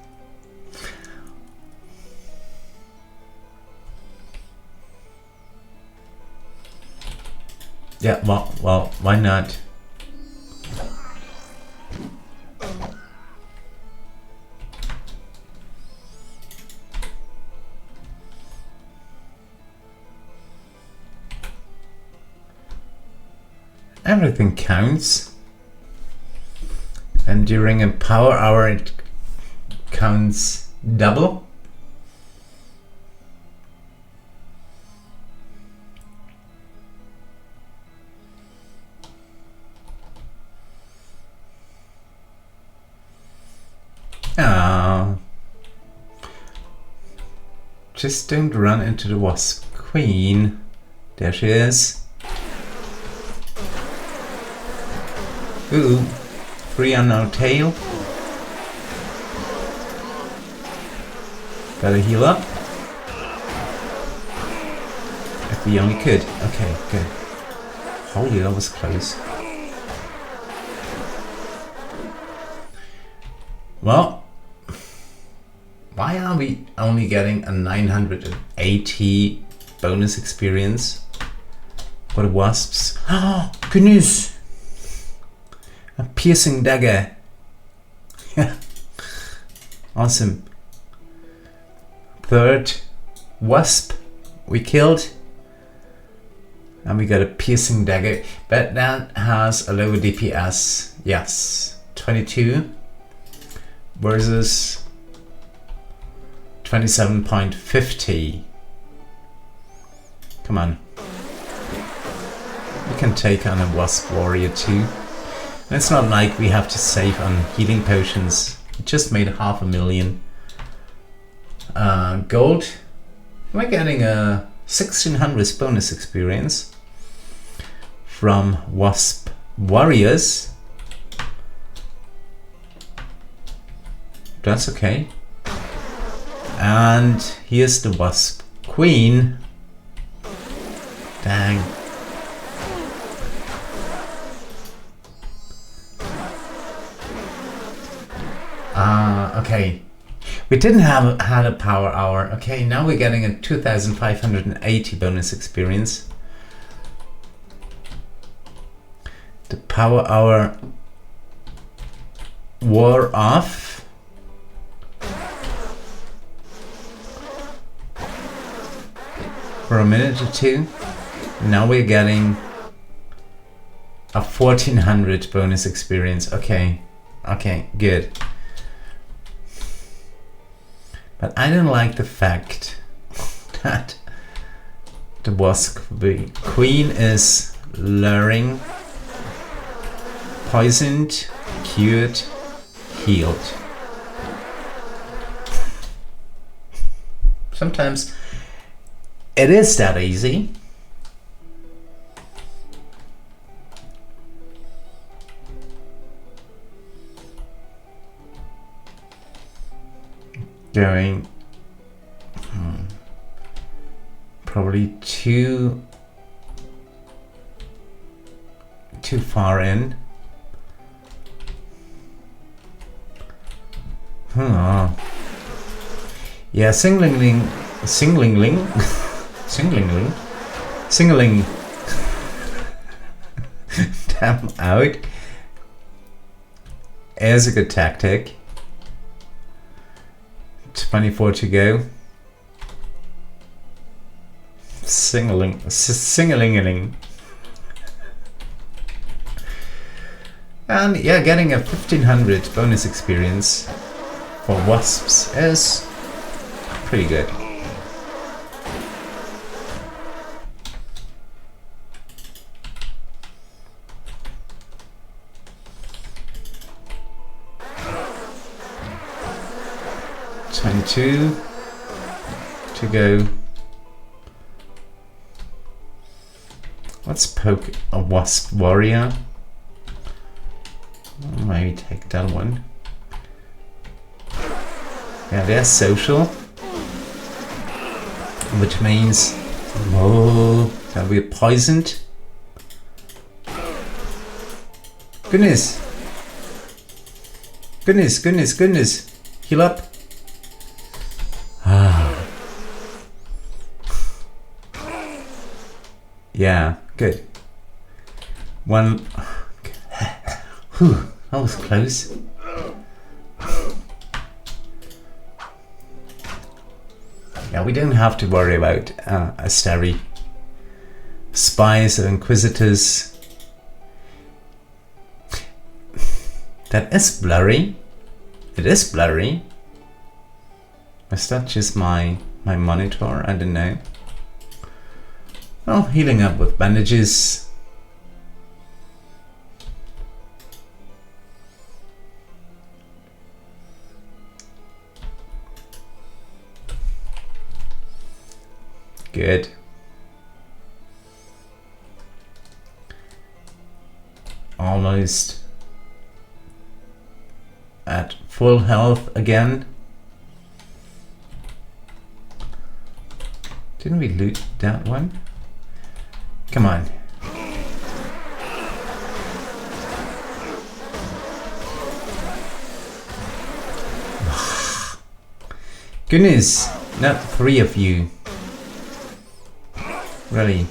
Yeah, well, why not? Everything counts. And during a power hour it counts double. Ah, just don't run into the wasp queen. There she is. Ooh, 3 on our tail. Gotta heal up. If we only could. Okay, good. Holy, that was close. Well, why are we only getting a 980 bonus experience for the wasps? Oh, goodness! A piercing dagger. Yeah. Awesome. Third wasp we killed. And we got a piercing dagger. But that has a lower DPS. Yes. 22 versus 27.50. Come on. We can take on a wasp warrior too. And it's not like we have to save on healing potions. We just made 500,000 gold. We're getting a 1600 bonus experience from wasp warriors. That's okay. And here's the wasp queen. Dang. Okay. We didn't have had a power hour. Okay, now we're getting a 2580 bonus experience. The power hour wore off. for a minute or two. Now we're getting a 1400 bonus experience. Okay, okay, good. But I don't like the fact that the Wasp Queen is luring, poisoned, cured, healed. Sometimes it is that easy. Going probably too far in. Yeah, singling them out is a good tactic. 24 to go. Singling. And yeah, getting a 1500 bonus experience for Wasps is pretty good. Two to go. Let's poke a Wasp Warrior. Maybe take that one. Yeah, they're social, which means that we're poisoned. Goodness. Heal up. Yeah, good. One. Whew, that was close. Yeah, we don't have to worry about Asteri. Spies or Inquisitors. That is blurry. It is blurry. Is that just my monitor? I don't know. Well, healing up with bandages. Good. Almost at full health again. Didn't we loot that one? Come on. Goodness, not 3 of you. Really.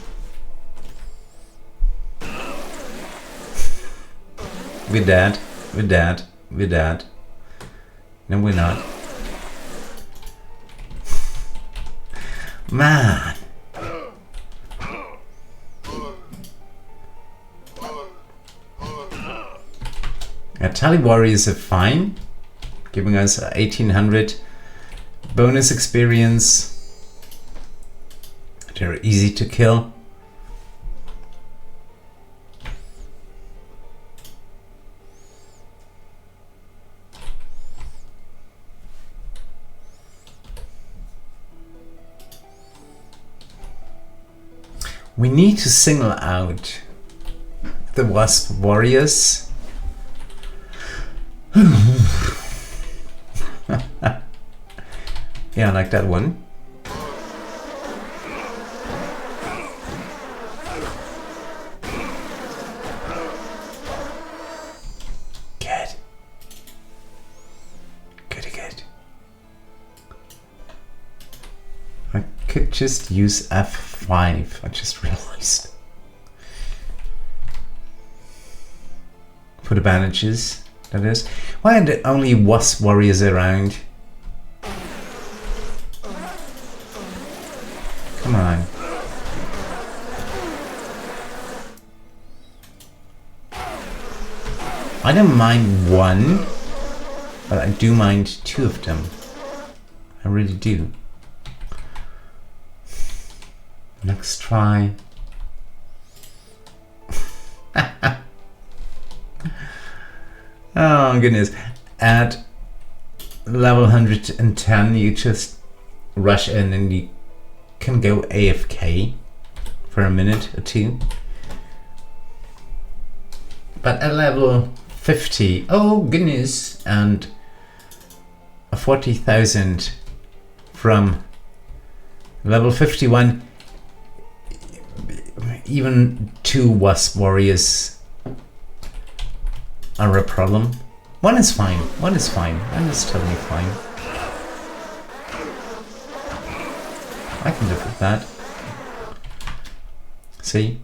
We're dead. No, we're not. Man. Tally Warriors are fine, giving us 1800 bonus experience. They're easy to kill. We need to single out the Wasp Warriors. Yeah, like that one. Good. Good. I could just use F5, I just realized. For the bandages, that is. Why are there only Wasp Warriors around? Come on. I don't mind one, but I do mind two of them. I really do. Next try. Oh goodness. At level 110 you just rush in and you can go AFK for a minute or two. But at level 50, oh goodness, and a 40,000 from level 51, even 2 Wasp warriors are a problem. One is fine, one is fine, one is totally fine. I can live with that. See?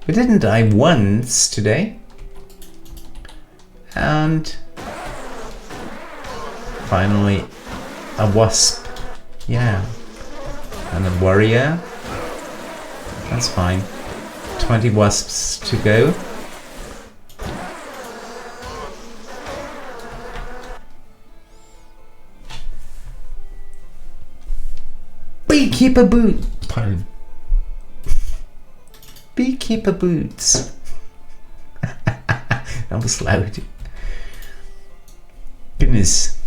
We didn't die once today. And finally a wasp. Yeah. And a warrior. That's fine. 20 wasps to go. Beekeeper Boots. Pardon. Beekeeper Boots. That was loud. Goodness.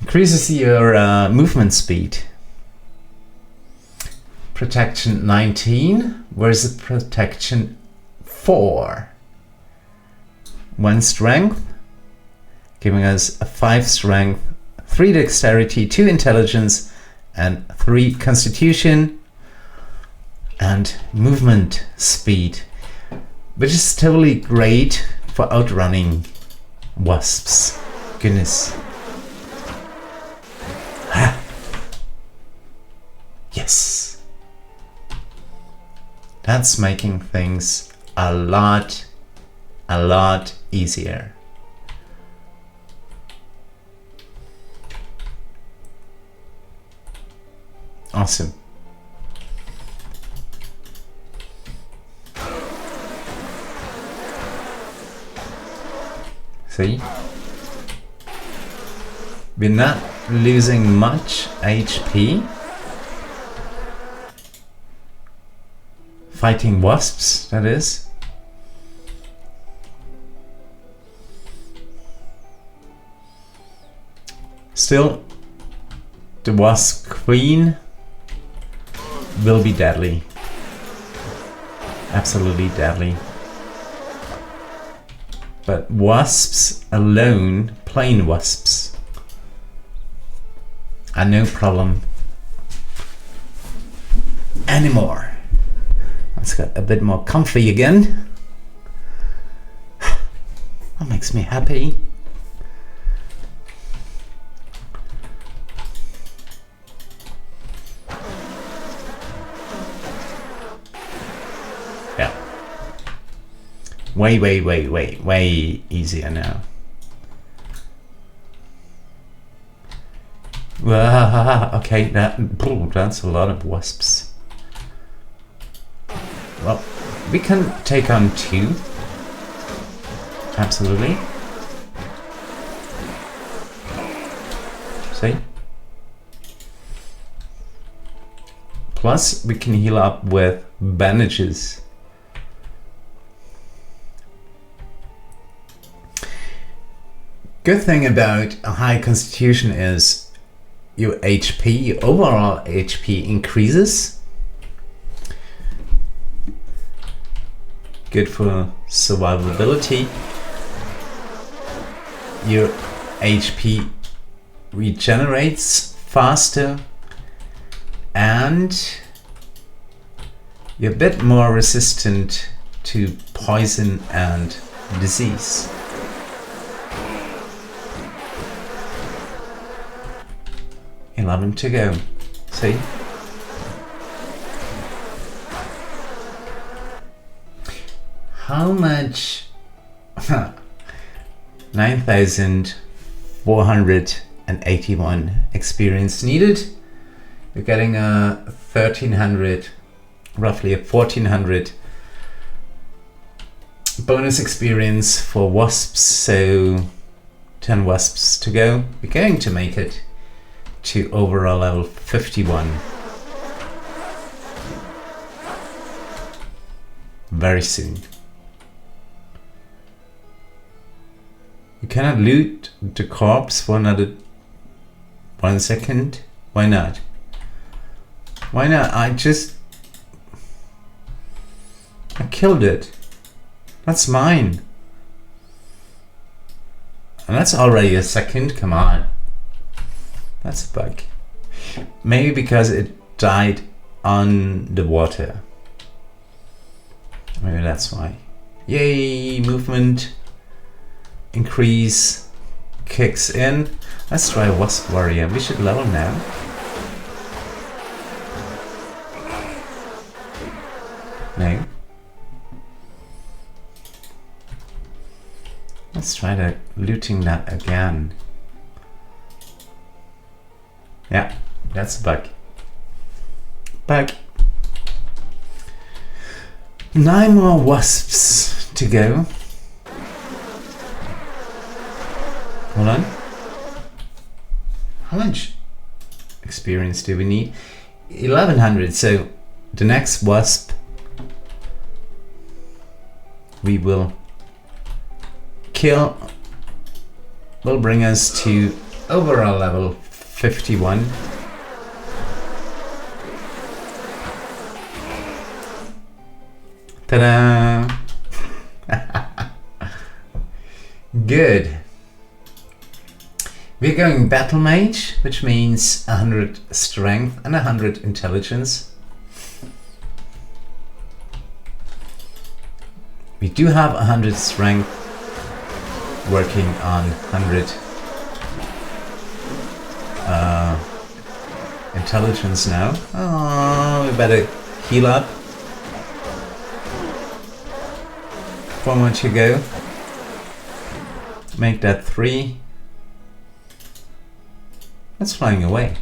Increases your movement speed. Protection 19 versus protection 4. 1 strength, giving us a 5 strength, 3 dexterity, 2 intelligence, and 3 constitution. And movement speed, which is totally great for outrunning wasps. Goodness. Ah. Yes. That's making things a lot easier. Awesome. See? We're not losing much HP. Fighting wasps, that is. Still, the wasp queen will be deadly. Absolutely deadly. But wasps alone, plain wasps, are no problem anymore. Let's get a bit more comfy again. That makes me happy. Yeah. Way easier now. Okay, that's a lot of wasps. Well, we can take on 2. Absolutely. See? Plus, we can heal up with bandages. Good thing about a high constitution is your HP, your overall HP increases. Good for survivability. Your HP regenerates faster and you're a bit more resistant to poison and disease. $11 to go. See? How much? 9,481 experience needed. You're getting a 1300, roughly a 1400 bonus experience for wasps, so 10 wasps to go. We're going to make it to overall level 51 very soon. You cannot loot the corpse for another 1 second. Why not? Why not? I killed it. That's mine. And that's already a second. Come on. That's a bug. Maybe because it died on the water. Maybe that's why. Yay! Movement increase kicks in. Let's try Wasp Warrior. We should level now. No. Let's try looting that again. Yeah, that's a bug. Bug. 9 more wasps to go. Hold on. How much experience do we need? 1100. So the next wasp we will kill will bring us to overall level 51. Ta-da! Good. We're going Battle Mage, which means 100 strength and 100 intelligence. We do have 100 strength, working on 100 intelligence now. Oh, we better heal up. 4 more to go. Make that 3. That's flying away.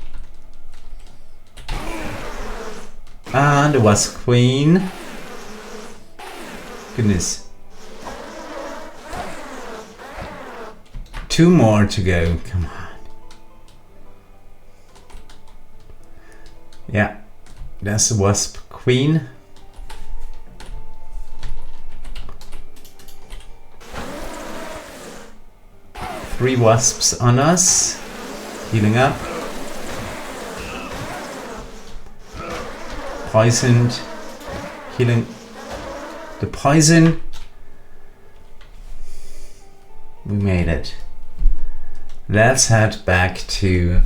And the Wasp Queen. Goodness. 2 more to go. Come on. Yeah, that's the Wasp Queen. Three wasps on us. Healing up. Poisoned. Healing the poison. We made it. Let's head back to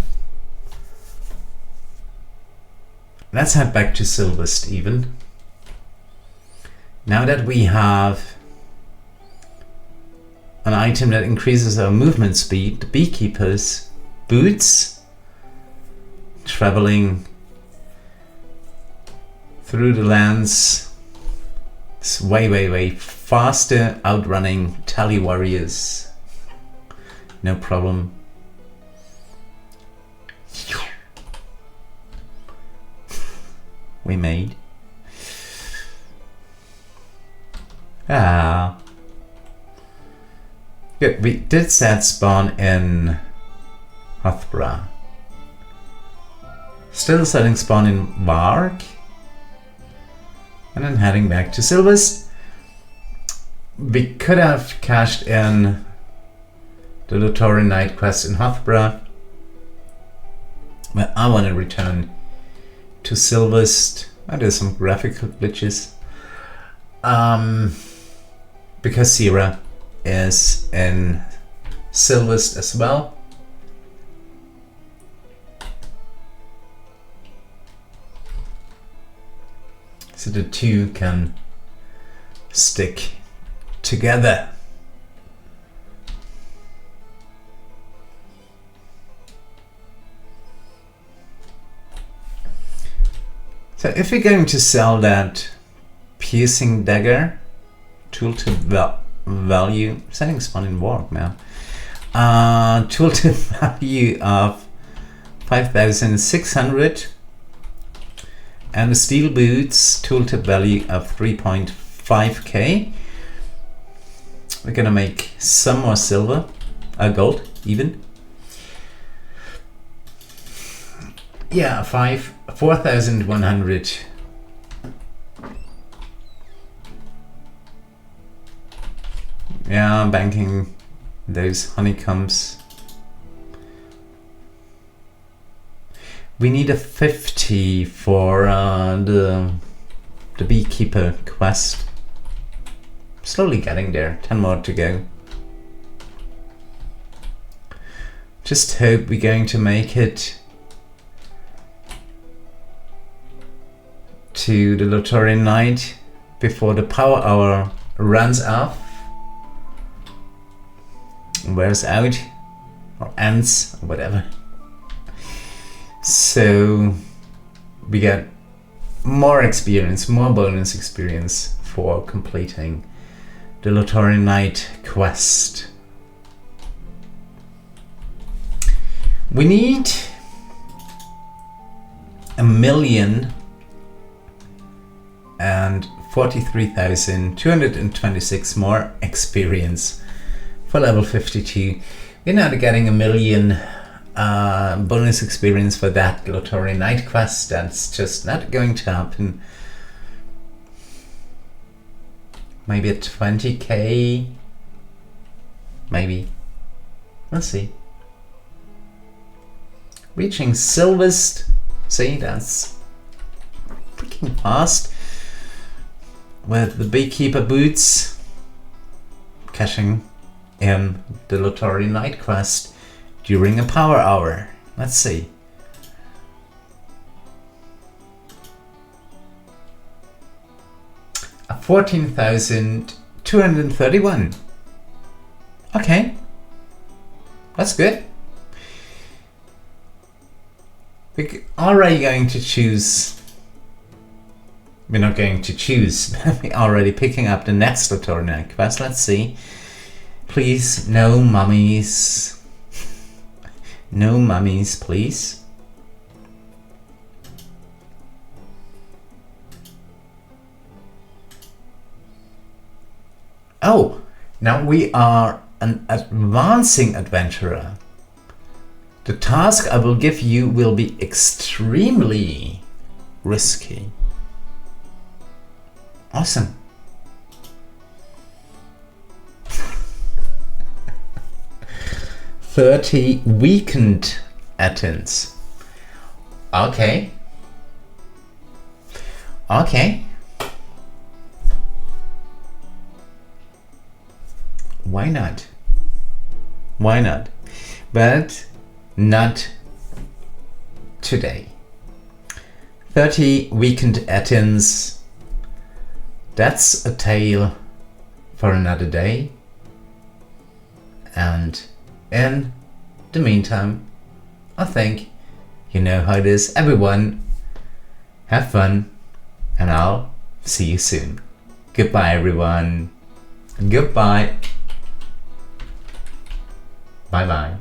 Silves even. Now that we have an item that increases our movement speed, the Beekeeper's Boots, traveling through the lands, it's way faster, outrunning tally warriors. No problem. We made. Ah. Good, we did set spawn in Hothbra. Still setting spawn in Vark. And then heading back to Silves. We could have cashed in the Lotorian Knight Quest in Hothbra. But I want to return to Silves. There's some graphical glitches. Because Sierra is in Silves as well. So the two can stick together. So if we're going to sell that piercing dagger, tooltip value, setting spawn in Warp now, tooltip value of 5,600 and the steel boots, tooltip value of 3.5k. We're gonna make some more silver, gold even. Yeah, 4,100. Yeah, I'm banking those honeycombs. We need a 50 for the Beekeeper quest. Slowly getting there, 10 more to go. Just hope we're going to make it to the Lotorian Knight before the power hour runs off, wears out, or ends, or whatever. So we get more experience, more bonus experience for completing the Lotorian Knight Quest. We need 1,043,226 more experience for level 52. We're now getting 1 million bonus experience for that Lotorian Knight Quest. That's just not going to happen. Maybe at 20k, maybe. We'll see. Reaching Silves, see, that's freaking fast. With the Beekeeper Boots, cashing in the Lotorian Knight Quest during a power hour. Let's see. A 14,231. Okay, that's good. We're already going to choose. We're not going to choose. We're already picking up the next Lotorian Knight Quest. Let's see. Please, no mummies. No mummies, please. Oh, now we are an advancing adventurer. The task I will give you will be extremely risky. Awesome. "30 Weakened Ettins." Okay. Okay. Why not? Why not? But not today. 30 Weakened Ettins. That's a tale for another day. And in the meantime, I think you know how it is. Everyone, have fun, and I'll see you soon. Goodbye, everyone. Goodbye. Bye-bye.